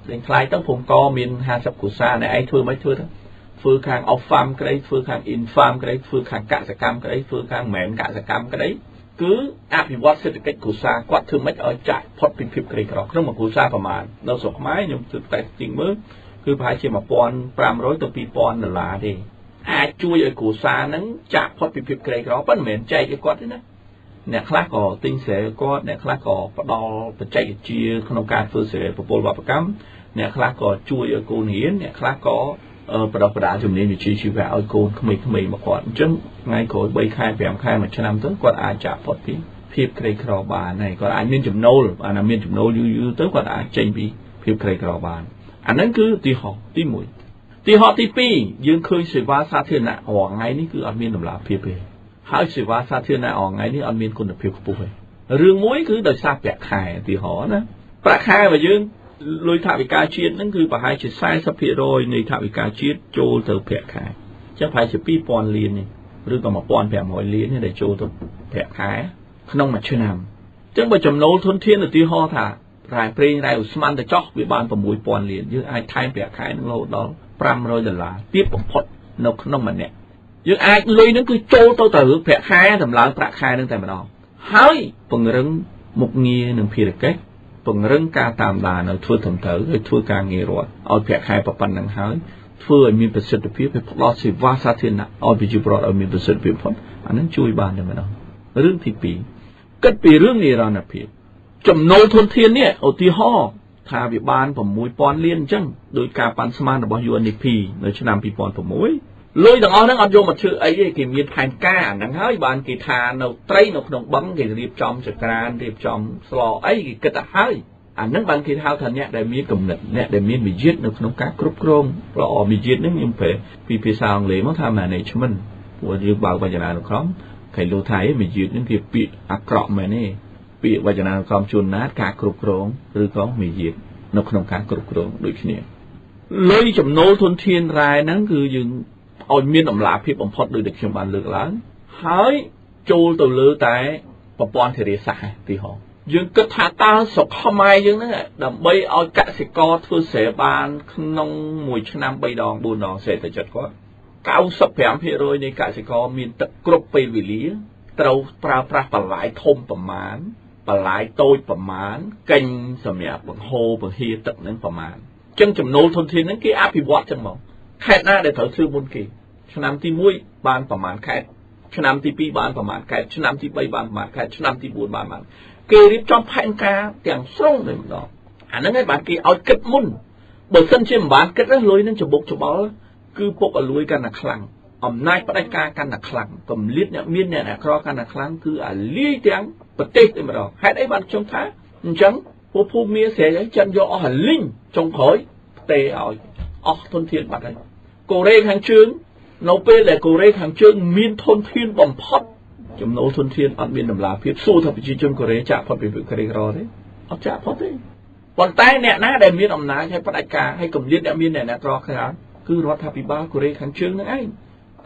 เด้งใครต้องภูมิก้อมี50ขู่ซ้าเนี่ยไอ้ฟื้นไม่ฟื้นฟื้นข้างเอาฟาร์มก็ได้ฟื้นข้างอินฟาร์มก็ได้ฟื้นข้างกสิกรรมก็ได้ฟื้นข้างแหมนกสิกรรมก็ได้คืออภิวัตเศรษฐกิจขู่ซ้ากว่าถึงไม่เอาจ่ายพอดพิบๆใกล้ครอเครื่องมือขู่ซ้าประมาณเราส่งไม้ยังสุดแต่จริงมื้อคือพายเชื่อมาปอน300ตัวปีปอนนั่นละดิอาช่วยไอ้กูซานั้นจากพอดพิบๆไกลกรอปั้นเหม็นใจไอ้ก้อนนี่นะเนี่ยคลาก่อติงเสกก้อนเนี่ยคลาก่อปดอปัจจัยเชียขนมการฟื้นเสปโปลวัปกัมเนี่ยคลาก่อช่วยไอ้กูเหียนเนี่ยคลาก่อปดอปดาจุ่มนี้มีชีวิตไอ้กูขมิมาก่อนจึงไงก่อใบคายแปมคายมาชนะตั้งก่อนอาจากพอดพิบไกลกรอบานในก่อนอาเมียนจุ่มโนลอันนั้นเมียนจุ่มโนอยู่ตั้งก่อนอาใจพิบไกลกรอบานอันนั้นคือตีหอกตีมวยตีหอตีปียืนเคยสืบว่าซาเทียนน่ะออกไงนี่คืออันมีนำลาเพียบเลยหาสืบว่าซาเทียนน่ะออกไงนี่อันมีคนเพียบกระปุกเลยเรื่องมวยคือโดยซาแปะไข่ตีหอนะแปะไข่มายืนลุยถาวิกาเชียนนั่นคือปะหายจะใส่สับเพียโดยในถาวิกาเชียนโจเตอแปะไข่จะพายจะปีปอนเลียนนี่หรือก็มาปอนแปะหอยเลียนนี่ได้โจเตอแปะไข่ขนมมาเชื่อนำจึงไปจำโน้ทนเทียนตีหอถ่ารายเพลงรายอุสมันแต่จ๊อกวิบาลประมวยปอนเลียนยืนไอ้ไทยแปะไข่นั่งโลดอ$500tiếp một phút nấu không mà nè nhưng ai lui nó cứ trôi tôi từ phẹt khai thầm lợn phẹt khai đang tại mà đó hơi phần rừng một nghề nương phi được cách phần rừng ca tam đà nó thưa thầm thử rồi thưa ca nghề rồi ở phẹt khai bập bần đang hơi thưa ở miền bắc sơn phía phải lo xì va sa thiên nè ở bị chịu bọt ở miền bắc sơn phía phật anh ấy chui bàn được mà đó rừng thì bị cất bị rừng này ra nè phía ចំណូលធនធាននេះឧទាហរណ៍ថាវាបាន6,000 លានអញ្ចឹងដោយការប៉ាន់ស្មានរបស់ UNDP នៅឆ្នាំ2006លុយទាំងអស់ហ្នឹងអត់យកមកធ្វើអីទេគេមានផែនការអាហ្នឹងហើយបានគេថានៅត្រីនៅក្នុងបឹងគេរៀបចំចក្រានរៀបចំស្លអីគេគិតទៅហើយអាហ្នឹងបានគេហៅថាអ្នកដែលមានគំនិតអ្នកដែលមានវិជានៅក្នុងការគ្រប់គ្រងប្រអវិជាហ្នឹងខ្ញុំប្រែពីភាសាអង់គ្លេសមកថា management ព្រោះយើងបើកវចនានុក្រមគេលោកថាវិជាហ្នឹងគេពាក្យអាក្រក់មែនទេពាក្យវចនានុក្រមជួនណាតការគ្រប់គ្រងឬក៏វិជានៅក្នុងការគ្រប់គ្រងដូចគ្នាលុយចំណូលធនធានរ៉ែហ្នឹងគឺយើងឲ្យមានតម្លាភាពបំផុតដោយដែលខ្ញុំបានលើកឡើងហើយចូលទៅលើតែប្រព័ន្ធធារាសាស្ត្រទីហោយើងគិតថាតើស្រុកខ្មែរយើងហ្នឹងដើម្បីឲ្យកសិករធ្វើស្រែបានក្នុងមួយឆ្នាំ3ដង4ដងសេដ្ឋកិច្ចគាត់ 95% នៃកសិករមានទឹកគ្រប់ពេលវេលាត្រូវប្រើប្រាស់បន្លាយធំប្រមាណបន្លាយតូចប្រមាណកេញសម្រាប់បង្ហូរបង្ហៀទឹកហ្នឹងប្រមាណអញ្ចឹងចំណូលធនធានហ្នឹងគេអភិវឌ្ឍចឹងមកខេត្តណាដែលត្រូវធ្វើមុនគេឆ្នាំទី1បានប្រមាណខេត្តឆ្នាំទី2បានប្រមាណខេត្តឆ្នាំទី3បានប្រមាណខេត្តឆ្នាំទី4បានគេរៀបចំផែនការទាំងស្រុងតែម្ដងអាហ្នឹងឯងបានគេឲ្យគិតមុនបើសិនជាមិនបានគិតលុយនឹងច្បុកច្បល់គឺពុកឲ្យលួយកាន់តែខ្លាំងអំណាចផ្ដាច់ការកាន់តែខ្លាំងកម្រិតអ្នកមានអ្នកអាក្រក់កាន់តែខ្លាំងគឺអាលាយទាំងប្រទេសតែម្ដងហេតុអីបានខ្ញុំថាអញ្ចឹងពួកភូមិស្រែអីចិនយកអស់អាលីងចុងក្រោយផ្ទេឲ្យអស់ធនធានបាត់ហើយកូរ៉េខាងជើងនៅពេលដែលកូរ៉េខាងជើងមានធនធានបំផុតចំណូលធនធានអត់មានតម្លាភាពសួរថាប្រជាជនកូរ៉េចាក់ផុតពីក្រីក្រទេអត់ចាក់ផុតទេប៉ុន្តែអ្នកណាដែលមានអំណាចឲ្យផ្ដាច់ការឲ្យកម្រិតអ្នកមានអ្នកក្រខ្លាំងគឺរដ្ឋាភិបាលកូរ៉េខាងជើងនឹងឯង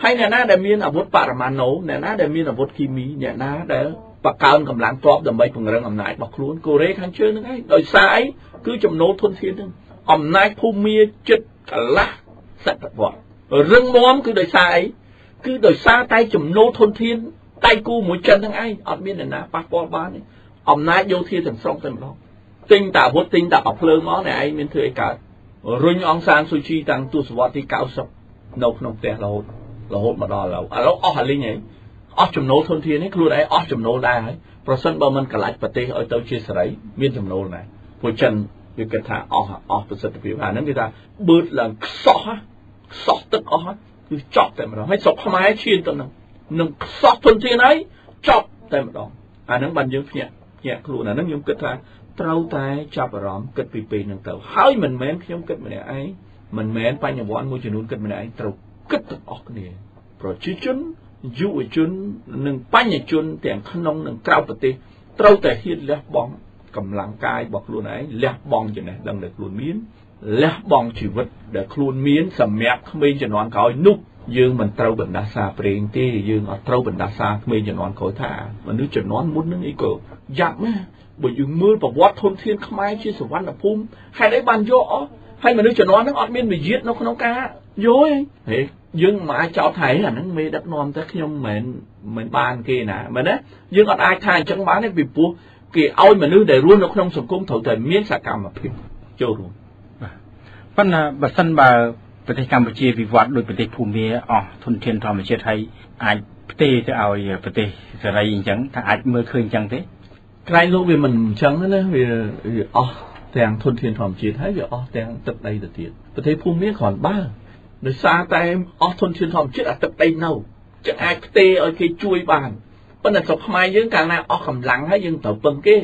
ហើយអ្នកណាដែលមានអាវុធបរមាណូអ្នកណាដែលមានអាវុធគីមីអ្នកណាដែលបកកើនកម្លាំងទ័ពដើម្បីពង្រឹងអំណាចរបស់ខ្លួនកូរ៉េខាងជើងនឹងឯងដោយសារអីគឺចំណូលធនធាននឹងអំណាចភូមិចិត្តកន្លះសតវត្សរឹងមាំគឺដោយសារអីគឺដោយសារតែចំណូលធនធានដៃគូមួយចិនទាំងឯងអត់មានអ្នកណាប៉ះពាល់បានទេអំណាចយោធាទាំងស្រុងតែម្ដងទិញតែអាវុធទិញតែភ្លើងមកអ្នកឯងមានធ្វើអីកើតរុញអង្សានស៊ូជីតាំងទសវត្សរ៍ទី90នៅក្នុងផ្ទះរហូតមកដល់ឥឡូវអស់អាលីងឯងអស់ចំណូលធនធាននេះខ្លួនឯងអស់ចំណូលដែរហើយប្រសិនបើមិនកលាច់ប្រទេសឲ្យទៅជាសេរីមានចំណូលដែរព្រោះចិនវាគិតថាអស់ប្រសិទ្ធភាពអាហ្នឹងគេថាបឺតឡើងខ្សោះទឹកអស់គឺចប់តែម្ដងហើយស្រុកខ្មែរឈានទៅនឹងខ្សោះធនធានហើយចប់តែម្ដងអាហ្នឹងបានយើងភ្ញាក់ខ្លួនអាហ្នឹងខ្ញុំគិតថាត្រូវតែចាប់អារម្មណ៍គិតពីពេលហ្នឹងទៅហើយមិនមែនខ្ញុំគិតម្នាក់ឯងមិនមែនបញ្ញវន្តមួយចំនួនគិតម្នាក់ឯងត្រូវគិតទាំងអស់គ្នាប្រជាជនយុវជននិងបញ្ញជនទាំងក្នុងនិងក្រៅប្រទេសត្រូវតែហ៊ានលះបង់កម្លាំងកាយរបស់ខ្លួនឯងលះបង់ចំណេះដឹងដែលខ្លួនមានលះបង់ជីវិតដែលខ្លួនមានសម្រាប់ក្មេងជំនាន់ក្រោយនោះយើងមិនត្រូវបណ្ដាសាប្រេងទេយើងអត់ត្រូវបណ្ដាសាក្មេងជំនាន់ក្រោយថាមនុស្សជំនាន់មុននឹងអីក៏យ៉ាប់ណាបើយើងមើលប្រវត្តិធនធានខ្មែរជាសវណ្ណភូមិហេតុអីបានយកអស់ហើយមនុស្សជំនាន់ហ្នឹងអត់មានវិជានៅក្នុងការយកទេយើងមិនអាចចោទថាអាហ្នឹងមេដឹកនាំតែខ្ញុំមិនបានគេណាមែនទេយើងអត់អាចថាអញ្ចឹងបានទេពីព្រោះគេឲ្យមនុស្សដែលរស់នៅក្នុងសង្គមត្រូវតែមានសកម្មភាពចូលរួមប៉ុន្តែបើសិនបើប្រទេសកម្ពុជាវិវត្តដោយប្រទេសភូមាអស់ធនធានធម្មជាតិហើយអាចផ្ទេរទៅឲ្យប្រទេសសេរីអញ្ចឹងថាអាចមើលឃើញអញ្ចឹងទេក្រែងលោកវាមិនអញ្ចឹងណាវាអស់ទាំងធនធានធម្មជាតិហើយវាអស់ទាំងទឹកដីទៅទៀតប្រទេសភូមាគ្រាន់បើដោយសារតែអស់ធនធានធម្មជាតិអាទឹកដីនៅចឹងអាចផ្ទេរឲ្យគេជួយបានប៉ុន្តែស្រុកខ្មែរយើងកាលណាអស់កម្លាំងហើយយើងត្រូវពឹងគេ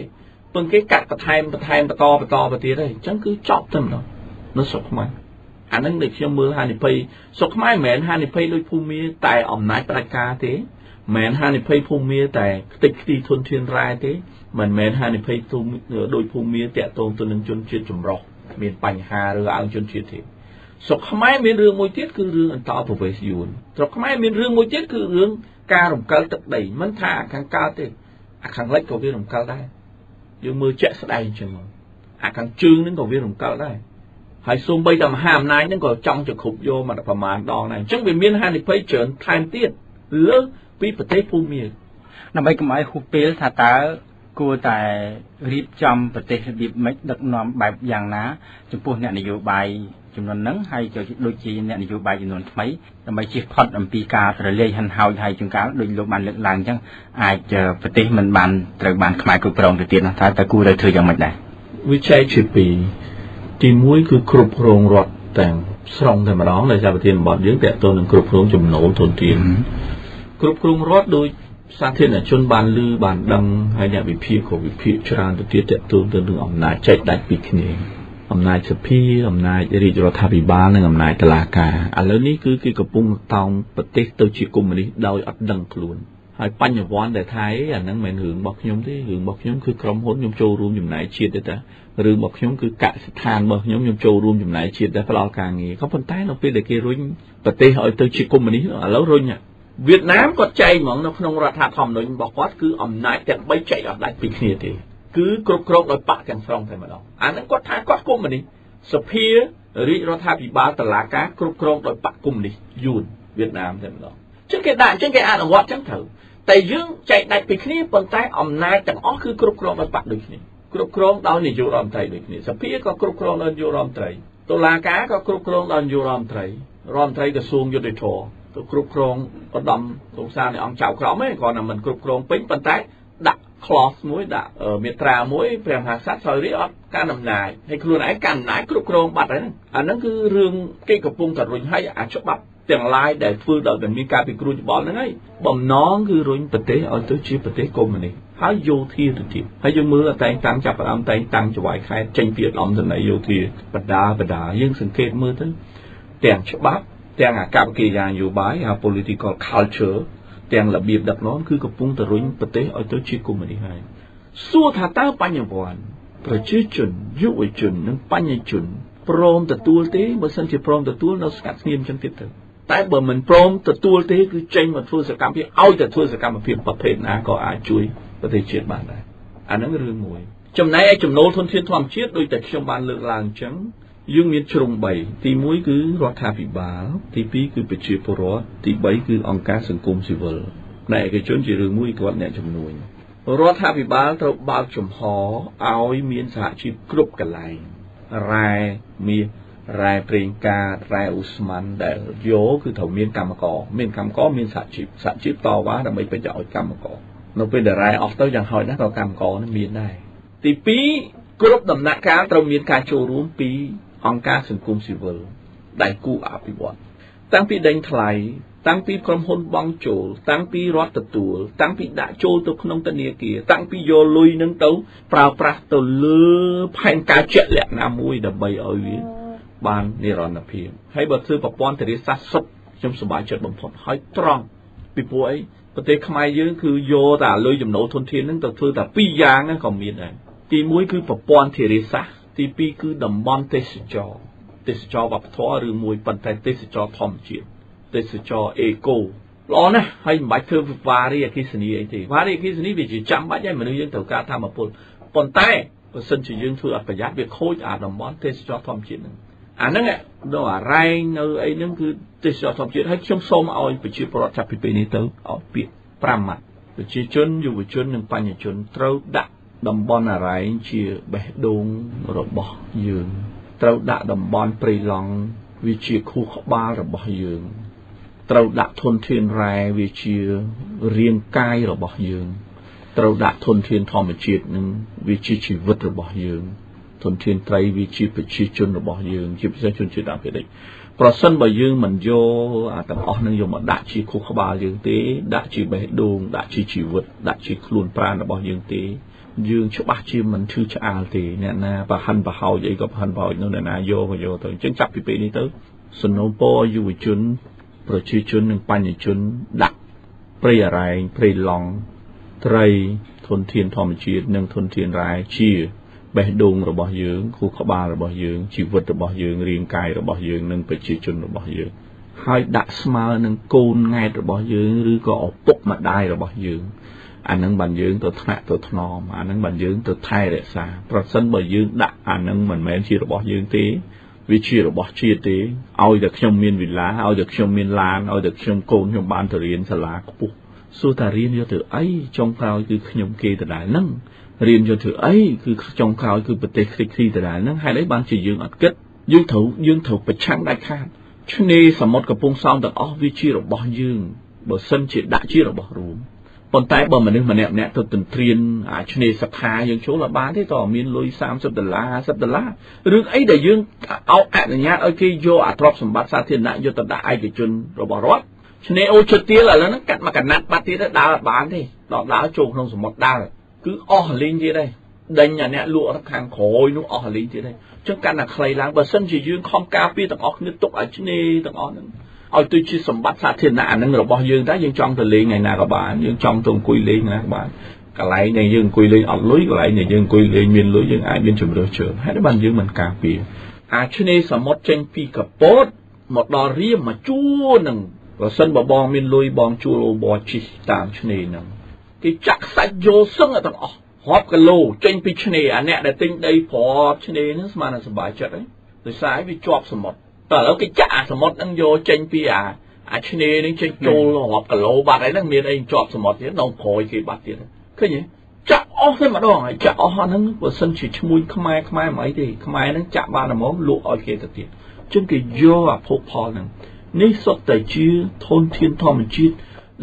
កាត់បន្ថែមបន្តទៅទៀតហើយអញ្ចឹងគឺចប់តែម្ដងនៅស្រុកខ្មែរអានឹងដែលខ្ញុំមើលហានិភ័យស្រុកខ្មែរមិនមែនហានិភ័យដូចភូមាតែអំណាចផ្ដាច់ការទេមិនមែនហានិភ័យភូមាតែខ្ទេចខ្ទីធនធានរ៉ែទេមិនមែនហានិភ័យដូចភូមាតាក់ទងទៅនឹងជនជាតិចម្រុះមានបញ្ហាឬអើងជនជាតិទេស្រុកខ្មែរមានរឿងមួយទៀតគឺរឿងអន្តរប្រវេសយួនស្រុកខ្មែរមានរឿងមួយទៀតគឺរឿងការរំកិលទឹកដីមិនថាអាខាងកើតទេអាខាងលិចក៏វារំកិលដែរយើងមើលជាក់ស្ដែងអញ្ចឹងអាខាងជើងហ្នឹងក៏វារំកិលដែរហើយសូម្បីតែមហាអំណាចហ្នឹងក៏ចង់ចគ្រប់យកមកប្រមាណដងដែរអញ្ចឹងវាមានហានិភ័យច្រើនថែមទៀតលើសពីប្រទេសភូមាដើម្បីកុំឲ្យហួសពេលថាតើគួរតែរៀបចំប្រទេសរបៀបម៉េចដឹកនាំបែបយ៉ាងណាចំពោះអ្នកនយោបាយ ចំនួនហ្នឹងហើយដូចជាអ្នកនយោបាយចំនួនថ្មីដើម្បីជៀសផុតអំពីការរលាយហិនហោចហើយជួនកាលដូចលោកបានលើកឡើងអញ្ចឹងអាចប្រទេសមិនបានត្រូវបានខ្មែរគ្រប់គ្រងទៅទៀតនោះតើគួរតែធ្វើយ៉ាងម៉េចដែរវិច័យជាពីរទី1គឺគ្រប់គ្រងរដ្ឋទាំងស្រុងតែម្ដងដោយសារប្រធានបទយើងតើតើនឹងគ្រប់គ្រងចំណូលធនធានគ្រប់គ្រងរដ្ឋដោយសាធារណជនបានឮបានដឹងហើយអ្នកវិភាគក៏វិភាគច្រើនទៅទៀតតើតើទៅនឹងអំណាចចែកដាច់ពីគ្នាអំណាចសភាអំណាចរាជរដ្ឋាភិបាលនិងអំណាចតុលាការឥឡូវនេះគឺគេកំពុងតោងប្រទេសទៅជាកុម្មុយនីសដោយអត់ដឹងខ្លួនហើយបញ្ញវន្តដែលថាអាហ្នឹងមិនមែនរឿងរបស់ខ្ញុំទេរឿងរបស់ខ្ញុំគឺក្រុមហ៊ុនខ្ញុំចូលរួមចំណាយជាតិទេតារឿងរបស់ខ្ញុំគឺកសិដ្ឋានរបស់ខ្ញុំចូលរួមចំណាយជាតិដែរផ្ដល់ការងារក៏ប៉ុន្តែនៅពេលដែលគេរុញប្រទេសឲ្យទៅជាកុម្មុយនីសឥឡូវរុញវៀតណាមគាត់ចែកហ្មងនៅក្នុងរដ្ឋធម្មនុញ្ញរបស់គាត់គឺអំណាចទាំង3ចែកអត់ដាច់ពីគ្នាទេគឺគ្រប់គ្រងដោយបកទាំងស្រុងតែម្ដងអាហ្នឹងគាត់ថាគាត់កុម្មុយនីសសភារាជរដ្ឋាភិបាលតុលាការគ្រប់គ្រងដោយបកកុម្មុយនីសយួនវៀតណាមតែម្ដងចឹងគេដាក់ចឹងគេអនុវត្តចឹងត្រូវតែយើងចែកដាច់ពីគ្នាប៉ុន្តែអំណាចទាំងអស់គឺគ្រប់គ្រងដោយបកដូចគ្នាគ្រប់គ្រងដោយនាយករដ្ឋមន្ត្រីដូចគ្នាសភាក៏គ្រប់គ្រងដោយនាយករដ្ឋមន្ត្រីតុលាការក៏គ្រប់គ្រងដោយនាយករដ្ឋមន្ត្រីរដ្ឋមន្ត្រីក្រសួងយុតិធម៌ទៅគ្រប់គ្រងឧត្តមសង្សារនៃអង្គចៅក្រមឯងគាត់តែមិនគ្រប់គ្រងពេញប៉ុន្តែដាក់ clause មួយដាក់មាត្រាមួយព្រះមហាក្សត្រសោយរាជអត់ការអំណាចហើយខ្លួនឯងការអំណាចគ្រប់គ្រងបាត់ហើយអាហ្នឹងគឺរឿងគេកំពុងតែរុញឲ្យអាច្បាប់ទាំងឡាយដែលធ្វើដល់តែមានការពិគ្រោះយោបល់ហ្នឹងហើយបំណងគឺរុញប្រទេសឲ្យទៅជាប្រទេសកុម្មុយនីសហើយយោធាទៅទៀតហើយយើងមើលតែងតាំងចាប់ផ្ដើមតែងតាំងចវាយខែចេញពីឧត្តមសេនីយ៍យោធាបដាយើងសង្កេតមើលទៅទាំងច្បាប់ទាំងអាកប្បកិរិយានយោបាយហើយ political culture ទាំងរបៀបដឹកនាំគឺកំពុងតែរុញប្រទេសឲ្យទៅជាកុម្មុយនីសហើយសួរថាតើបញ្ញវន្តប្រជាជនយុវជននិងបញ្ញជនព្រមទទួលទេបើសិនជាព្រមទទួលនៅស្ងាត់ស្ងៀមចឹងទៀតទៅតែបើមិនព្រមទទួលទេគឺចេញមកធ្វើសកម្មភាពឲ្យតែធ្វើសកម្មភាពប្រភេទណាក៏អាចជួយប្រទេសជាតិបានដែរអាហ្នឹងរឿងមួយចំណែកឯចំណូលធនធានធម្មជាតិដូចតែខ្ញុំបានលើកឡើងអញ្ចឹងយើងមានជ្រុង3ទី1គឺរដ្ឋាភិបាលទី2គឺប្រជាពលរដ្ឋទី3គឺអង្គការសង្គមស៊ីវិលផ្នែកឯកជនជារឿងមួយគាត់អ្នកជំនួយរដ្ឋាភិបាលត្រូវបើកចំហឲ្យមានសហជីពគ្រប់កន្លែងរ៉ែមាសរ៉ែប្រេងកាតរ៉ែឧស្ម័នដែលយកគឺត្រូវមានកម្មករមានសហជីពតវ៉ាដើម្បីប្រយោជន៍កម្មករនៅពេលដែលរ៉ែអស់ទៅយ៉ាងហោចណាស់ក៏កម្មករនឹងមានដែរទី2គ្រប់ដំណាក់កាលត្រូវមានការចូលរួមពីអង្គការសង្គមស៊ីវិលដែលគូអភិវឌ្ឍតាំងពីដេញថ្លៃតាំងពីក្រុមហ៊ុនបង់ចូលតាំងពីរដ្ឋទទួលតាំងពីដាក់ចូលទៅក្នុងធនាគារតាំងពីយកលុយនឹងទៅប្រើប្រាស់ទៅលើផែនការជាក់លាក់ណាមួយដើម្បីឲ្យវាបាននិរន្តរភាពហើយបើធ្វើប្រព័ន្ធធារាសាស្ត្រសុទ្ធខ្ញុំសប្បាយចិត្តបំផុតហើយត្រង់ពីព្រោះអីប្រទេសខ្មែរយើងគឺយកតែលុយចំណូលធនធានហ្នឹងទៅធ្វើតែ2យ៉ាងហ្នឹងក៏មានដែរទី1គឺប្រព័ន្ធធារាសាស្ត្រទី2គឺតំបន់ទេសចរវប្បធម៌ឬមួយប៉ុន្តែទេសចរធម្មជាតិទេសចរអេកូល្អណាស់ហើយមិនបាច់ធ្វើវារីអគ្គិសនីអីទេវារីអគ្គិសនីវាជាចាំបាច់ហើយមនុស្សយើងត្រូវការធម្មពលប៉ុន្តែបើសិនជាយើងធ្វើអត់ប្រយ័ត្នវាខូចអាតំបន់ទេសចរធម្មជាតិហ្នឹងអាហ្នឹងដល់អារ៉ែងនៅអីហ្នឹងគឺទេសចរធម្មជាតិហើយខ្ញុំសូមឲ្យប្រជាពលរដ្ឋចាប់ពីពេលនេះទៅឲ្យពាក្យ5ម៉ាត់ប្រជាជនយុវជននិងបញ្ញជនត្រូវដាក់តំបន់អារ៉ែងជាបេះដូងរបស់យើងត្រូវដាក់តំបន់ព្រៃឡង់វាជាខួរក្បាលរបស់យើងត្រូវដាក់ធនធានរ៉ែវាជារាងកាយរបស់យើងត្រូវដាក់ធនធានធម្មជាតិនឹងវាជាជីវិតរបស់យើងធនធានត្រីវាជាប្រជាជនរបស់យើងជាពិសេសជនជាតិដើមភាគតិចប្រសិនបើយើងមិនយកអាទាំងអស់នឹងយកមកដាក់ជាខួរក្បាលយើងទេដាក់ជាបេះដូងដាក់ជាជីវិតដាក់ជាខ្លួនប្រាណរបស់យើងទេយើងច្បាស់ជាមិនឈឺឆ្អាលទេអ្នកណាប្រហិនប្រហោចអីក៏ប្រហិនប្រហោចនោះអ្នកណាយកក៏យកទៅអញ្ចឹងចាប់ពីពេលនេះទៅសំណូមពរយុវជនប្រជាជននិងបញ្ញជនដាក់ព្រៃអរ៉ែងព្រៃឡង់ត្រីធនធានធម្មជាតិនិងធនធានរ៉ែជាបេះដូងរបស់យើងខួរក្បាលរបស់យើងជីវិតរបស់យើងរាងកាយរបស់យើងនិងប្រជាជនរបស់យើងហើយដាក់ស្មើនឹងកូនង៉ែតរបស់យើងឬក៏ឪពុកម្ដាយរបស់យើងអានឹងបានយើងទៅថ្នាក់ទៅថ្នមអានឹងបានយើងទៅថែរក្សាប្រសិនបើយើងដាក់អានឹងមិនមែនជារបស់យើងទេវាជារបស់ជាតិទេឲ្យតែខ្ញុំមានវិឡាឲ្យតែខ្ញុំមានឡានឲ្យតែខ្ញុំកូនខ្ញុំបានទៅរៀនសាលាខ្ពស់សួរតារៀនយកទៅអីចុងក្រោយគឺខ្ញុំគេដដែលហ្នឹងរៀនយកទៅអីគឺចុងក្រោយគឺប្រទេសគ្រីដដែលហ្នឹងហេតុអីបានជាយើងអត់គិត យើងត្រូវប្រឆាំងដាច់ខាតឆ្នេរសមុទ្រកំពង់សោមទាំងអស់វាជារបស់យើងបើសិនជាដាក់ជារបស់រួមប៉ុន្តែបើមនុស្សម្នាក់ទៅទន្ទ្រានអាឆ្នេរសខាយើងចូលឲ្យបានទេតើមានលុយ$30 $50រឿងអីដែលយើងអនុញ្ញាតឲ្យគេយកអាទ្រព្យសម្បត្តិសាធារណៈយកទៅដាក់ឯកជនរបស់រដ្ឋឆ្នេរអូឈើទាលឥឡូវហ្នឹងកាត់មកកណាត់បាត់ទៀតដើរអត់បានទេដល់ដើរចូលក្នុងសមុទ្រដើរគឺអស់លេងទៀតហើយដេញអាអ្នកលក់ខាងក្រោយនោះអស់លេងទៀតហើយអញ្ចឹងកាន់តែខ្លីឡើងបើសិនជាយើងខំការពារទាំងអស់គ្នាទុកឲ្យឆ្នេរទាំងអស់ហ្នឹងឲ្យទៅជាសម្បត្តិសាធារណៈអានឹងរបស់យើងតែយើងចង់ទៅលេងថ្ងៃណាក៏បានយើងចង់ទៅអង្គុយលេងណាក៏បានកន្លែងដែលយើងអង្គុយលេងអត់លុយកន្លែងដែលយើងអង្គុយលេងមានលុយយើងអាចមានជំរឿសច្រើនហើយបានយើងមិនការពារអាឆ្នេរសមុទ្រចេញពីកពតមកដល់រៀមមកជួរហ្នឹងបើសិនបើបងមានលុយបងជួលអូបជីតាមឆ្នេរហ្នឹងគេចាក់ខ្សាច់យកសឹងទាំងអស់រាប់គីឡូចេញពីឆ្នេរអាអ្នកដែលទិញដីព្រប់ឆ្នេរហ្នឹងស្មានតែសុបាយចិត្តហើយដោយសារវាជាប់សមុទ្រតើឥឡូវគេចាក់អាសមុទ្រហ្នឹងយកចេញពីអាឆ្នេរហ្នឹងចេញចូលរាប់គីឡូបាត់ហើយហ្នឹងមានអីជាប់សមុទ្រទៀតដល់ក្រោយគេបាត់ទៀតឃើញទេចាក់អស់ទេម្ដងហើយចាក់អស់ហ្នឹងបើសិនជាឈ្មួញខ្មែរមិនអីទេខ្មែរហ្នឹងចាក់បានតែមកលក់ឲ្យគេទៅទៀតចឹងគេយកអាភោគផលហ្នឹងនេះសុទ្ធតែជាធនធានធម្មជាតិ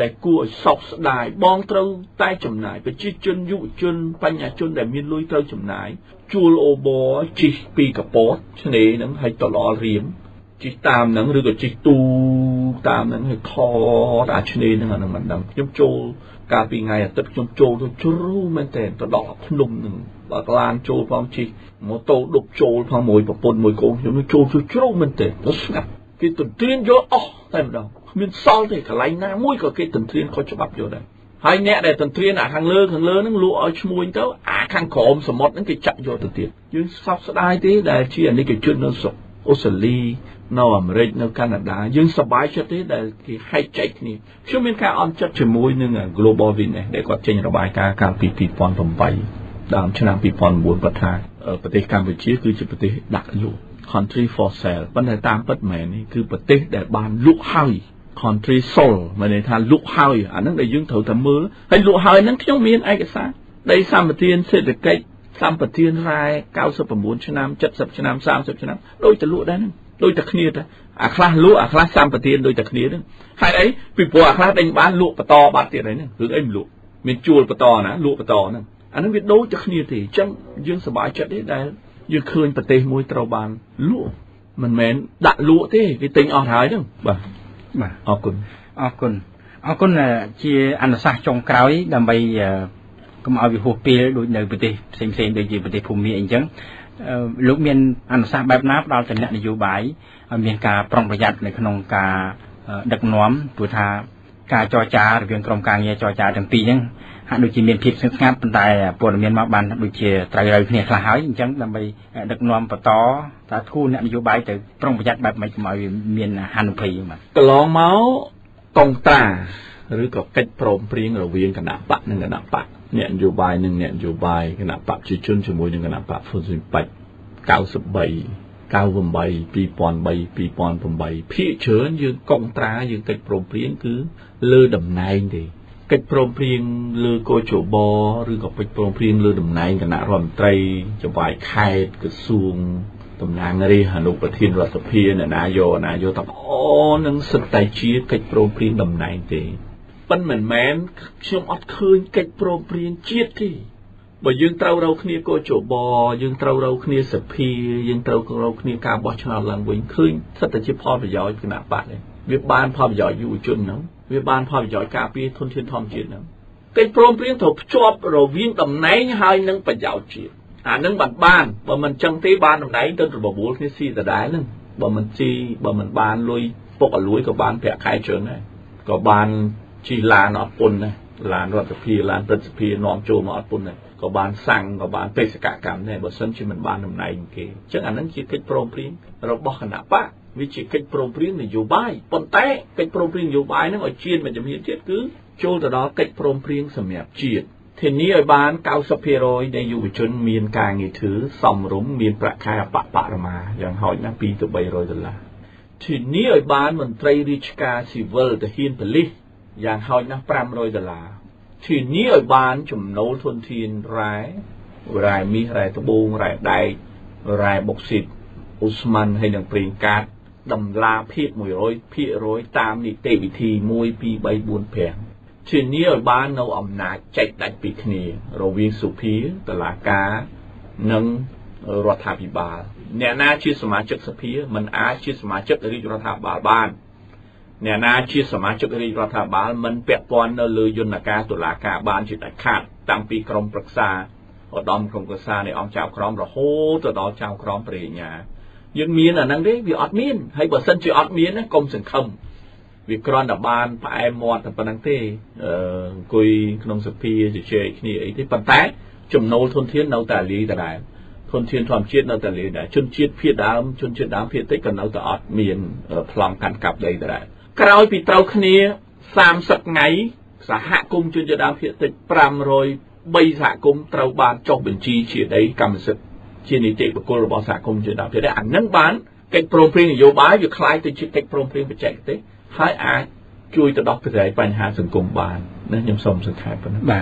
ដែលគួរឲ្យសោកស្ដាយបងត្រូវតែចំណាយប្រជាជនយុវជនបញ្ញាជនដែលមានលុយត្រូវចំណាយជួលអូបជិះពីកពតឆ្នេរហ្នឹងឲ្យទៅដល់រៀមជិះតាមហ្នឹងឬក៏ជិះទូតាមហ្នឹងឲ្យថតអាឆ្នេរហ្នឹងអាហ្នឹងមិនដឹងខ្ញុំចូលកាលពីថ្ងៃអាទិត្យខ្ញុំចូលទៅជ្រៅមែនតើទៅដល់ភ្នំហ្នឹងបើកឡានចូលផងជិះម៉ូតូដប់ចូលផងមួយប្រពន្ធមួយកូនខ្ញុំចូលជ្រៅមែនតើទៅស្ងាត់គេទន្ទ្រានយកអស់តែម្ដងគ្មានសល់ទេកន្លែងណាមួយក៏គេទន្ទ្រានខុសច្បាប់យកដែរហើយអ្នកដែលទន្ទ្រានអាខាងលើហ្នឹងលក់ឲ្យឈ្មួញទៅអាខាងក្រោមសមុទ្រហ្នឹងគេចាក់យកទៅទៀតយើងសោកស្ដាយទេដែលជាអានិកជននៅស្រុកអូស្ត្រាលីនៅអាមេរិកនៅកាណាដាយើងសប្បាយចិត្តទេដែលគេហែកចែកគ្នាខ្ញុំមានការអន់ចិត្តជាមួយនឹង Global Witness ដែលគាត់ចេញរបាយការណ៍កាលពី2008ដើមឆ្នាំ2009គាត់ថាប្រទេសកម្ពុជាគឺជាប្រទេសដាក់លក់country for sale ប៉ុន្តែតាមពិតមែននេះគឺប្រទេសដែលបានលក់ហើយ country sold មានន័យថាលក់ហើយអាហ្នឹងដែលយើងត្រូវតែមើលហើយលក់ហើយហ្នឹងខ្ញុំមានឯកសារដីសម្បត្តិសេដ្ឋកិច្ចសម្បត្តិរ៉ែ99ឆ្នាំ70ឆ្នាំ30ឆ្នាំដូចតែលក់ដែរហ្នឹងដូចតែគ្នាតែអាខ្លះលក់អាខ្លះសម្បត្តិដូចតែគ្នាហ្នឹងហើយអីពីព្រោះអាខ្លះដេញបានលក់បន្តបាត់ទៀតហើយហ្នឹងរឿងអីមិនលក់មានជួលបន្តណាលក់បន្តហ្នឹងអាហ្នឹងវាដូចតែគ្នាទេអញ្ចឹងយើងសប្បាយចិត្តទេដែលយើងឃើញប្រទេសមួយត្រូវបានលក់មិនមែនដាក់លក់ទេគេទិញអស់ហើយហ្នឹងបាទអរគុណជាអនុសាសន៍ចុងក្រោយដើម្បីកុំឲ្យវាហួសពេលដូចនៅប្រទេសផ្សេងៗដូចជាប្រទេសភូមាអញ្ចឹងលោកមានអនុសាសន៍បែបណាផ្ដល់ទៅអ្នកនយោបាយឲ្យមានការប្រុងប្រយ័ត្ននៅក្នុងការដឹកនាំព្រោះថាការចរចារវាងក្រុមការងារចរចាទាំងពីរហ្នឹងហាក់ដូចជាមានភាពស្ងៀមស្ងាត់ប៉ុន្តែព័ត៌មានមកបានដូចជាត្រូវរើគ្នាខ្លះហើយអញ្ចឹងដើម្បីដឹកនាំបន្តតើធូរអ្នកនយោបាយទៅប្រុងប្រយ័ត្នបែបម៉េចកុំឲ្យមានហានិភ័យបាទកន្លងមកកងត្រាឬក៏កិច្ចព្រមព្រៀងរវាងគណៈបកនិងគណៈបកអ្នកនយោបាយនិងអ្នកនយោបាយគណៈបកប្រជាជនជាមួយនឹងគណៈបកហ៊ុនស៊ិនប៉ាច់93 2008 2008ភាគច្រើនយើងកងត្រាយើងកិច្ចព្រមព្រៀងគឺលើតំណែងទេកិច្ចព្រមព្រៀងលើកោជបឬក៏កិច្ចព្រមព្រៀងលើតំណែងគណៈរដ្ឋមន្ត្រីចង្វាយខេត្តក្រសួងតំណាងរាស្ត្រអនុប្រធានរដ្ឋសភាអ្នកនាយកទាំងអស់នឹងសិតតែជាកិច្ចព្រមព្រៀងតំណែងទេប៉ុន្តែមិនមែនខ្ញុំអត់ឃើញកិច្ចព្រមព្រៀងជាតិទេបើយើងត្រូវរកគ្នាកោជបយើងត្រូវរកគ្នាសភាយើងត្រូវរកគ្នាការបោះឆ្នោតឡើងវិញឃើញសិតតែជាផលប្រយោជន៍គណៈបកនេះវាបានផលប្រយោជន៍យុវជនហ្នឹងវាបានផលប្រយោជន៍ការពារធនធានធម្មជាតិហ្នឹងកិច្ចព្រមព្រៀងត្រូវភ្ជាប់រវាងតំណែងហើយនឹងប្រយោជន៍ជាតិអានឹងបានបើមិនចឹងទេបានតំណែងទៅរបបួលគ្នាស៊ីដដែលហ្នឹងបើមិនបានលុយពុកឲ្យលួយក៏បានប្រាក់ខែច្រើនដែរក៏បានជីឡានអត់ពុនដែរឡានរដ្ឋសភាឡានព្រឹទ្ធសភានាំចូលមកអត់ពុនដែរក៏បានសាំងក៏បានបេសកកម្មដែរបើសិនជាមិនបានតំណែងគេអញ្ចឹងអានឹងជាកិច្ចព្រមព្រៀងរបស់គណៈបកវាជាកិច្ចព្រមព្រៀងនយោបាយប៉ុន្តែកិច្ចព្រមព្រៀងនយោបាយហ្នឹងឲ្យជាតិមួយជំហានទៀតគឺចូលទៅដល់កិច្ចព្រមព្រៀងសម្រាប់ជាតិធានាឲ្យបាន 90% នៃយុវជនមានការងារធ្វើសមរម្យមានប្រាក់ខែអបបរមាយ៉ាងហោចណាស់$200ទៅ$300ធានាឲ្យបានមន្ត្រីរាជការស៊ីវិលទាហានប៉ូលីសយ៉ាងហោចណាស់$500ធានាឲ្យបានចំណូលធនធានរ៉ែមាសរ៉ែត្បូងរ៉ែដែករ៉ែបុកស៊ីត อุสมันให้หนังเปลี่ยนการดำลาเพียบ100%ตามนิติวิธีมวยปีใบบุญแผงเช่นนี้บ้านเราอำนาจใจดัดปีนี้เราวิ่งสุพีตลาดกานังรัฐบาลเนี่ยน่าชื่อสมาชิกสภามันอาชื่อสมาชิกรัฐบาลบ้านเนี่ยน่าชื่อสมาชิกรัฐบาลมันเปียกปอนเลยยนต์การตุลาการบ้านจิตขาดตั้งปีกรมปรึกษาอดอมกรมปรึกษาในองค์เจ้าครองเราโหตัวดอเจ้าครองปริญญายังมีน่ะนั่งได้วิอดมีนให้บทสันจีอดมีนนะกรมสังคมวิกรอนดับบานไปมอดแต่ปนังเต้คุยขนมสุพีจะเชื่อนี่ไอ้ที่ปันแต่จุ่มโนทนเทียนโนแต่ลีแต่ไหนทนเทียนความเชียดโนแต่ลีแต่ชนเชียดเพียดามชนเชียดดามเพียดเต็กันโนแต่อดมีนพลังกันกลับเลยแต่ไหนกระเอาปีเต้าคณี30 ไงสหกุมชนจะดามเพียดเต็ปรำโรยใบสหกุมเต้าบานจบบัญชีเฉียดได้กำศึกเชียนิเจปกุลบอสหกุมชนดามเพียดได้อันนั่งบ้านเก็บโปร่งเพลียงโยบายอยู่คล้ายตัวชิดเก็บโปร่งเพลียงไปแจกเต้ให้อาช่วยตะดอกไปใส่ปัญหาสังคมบ้านนั่นยังสมสุดท้ายปะนะ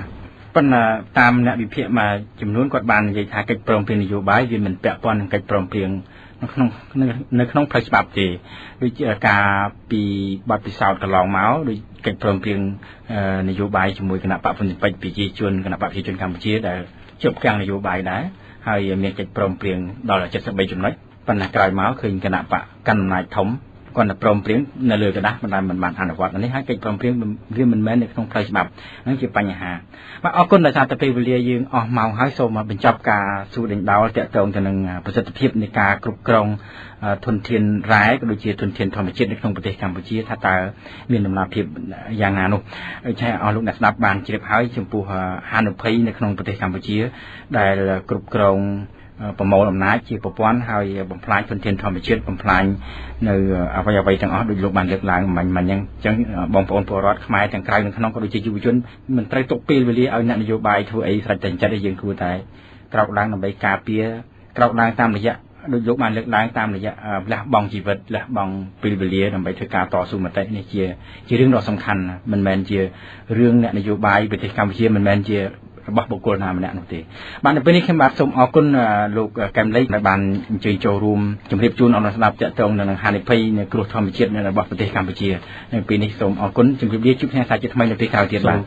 ปัญหาตามเนี่ยวิเพียมาจำนวนกว่าบ้านใหญ่ทาเก็บโปร่งเพลียงโยบายยืนมันแปะปอนเก็บโปร่งเพลียงในขนมไพรฉบับจีโดยการปีบัตรพิสาวกระลองเมาส์โดยเก็บโปร่งเพลียงนโยบายจมูกคณะปะพลไปปีจีชวนคณะปะจีชวนกัมพูชีได้จบกลางนโยบายได้ให้มีเก็บโปร่งเพลียงดอลลาร์70 จุดน้อยปัญหากลายเมาส์คือคณะปะกันนายถมก่อนโปร่งเพลียงในเรือกระดาษมันอ่านวัดอันนี้ให้เก็บโปร่งเพลียงเรื่องมันแม้ในขนมไพรฉบับนั่นคือปัญหาว่าเอาคนในชาติเปรียยืงออกเมาให้โซมาเป็นจับกาสู่เด่นดาวเจาะตรงกันหนึ่งประสิทธิภาพในการกรุบกรองทนเทียนร้ายก็โดยเฉพาะทนเทียนธรรมชาติในประเทศกัมพูชีถ้าตามีนำนาพิบอย่างนั้นใช่เอาลูกนักนับบานจีบหายชมพูฮานุพีในประเทศกัมพูชีได้กรุบกรองประมวลอำนาจจีบป้อนให้บำพลายทนเทียนธรรมชาติบำพลายในอวัยวะต่างๆโดยลูกบานเลือกหลังมันยังจังบองปอนปรอดขมายต่างกายในขนมก็โดยเฉพาะยุวชนมันไตรตกปีเวลีเอานโยบายทั่วไอ้สัจจะได้ยังคือแต่กราบล้างนำใบกาเปียกราบล้างตามระยะโดยลูกบานเลือกหลังตามระยะละบองชีวิตละบองปีเวลีนำใบถือการต่อสู้มาแต่ในเจียเรื่องเราสำคัญมันแมนเจียเรื่องนโยบายประเทศกัมพูชีมันแมนเจียบบุคคลนามันเนี่ยนุติบ้านในปีนี้ขึ้นมาส่งออกคนลูกแกมเล็กในบ้านจีโจรูมจำเรียบจูนเอาสนับจะตรงในฮานิพีในกรุงธรรมเชียในระบบประเทศกัมพูชีในปีนี้ส่งออกคนจำเรียบชุบแห่งสายจะทำไมในปีข่าวเทียนบ้าน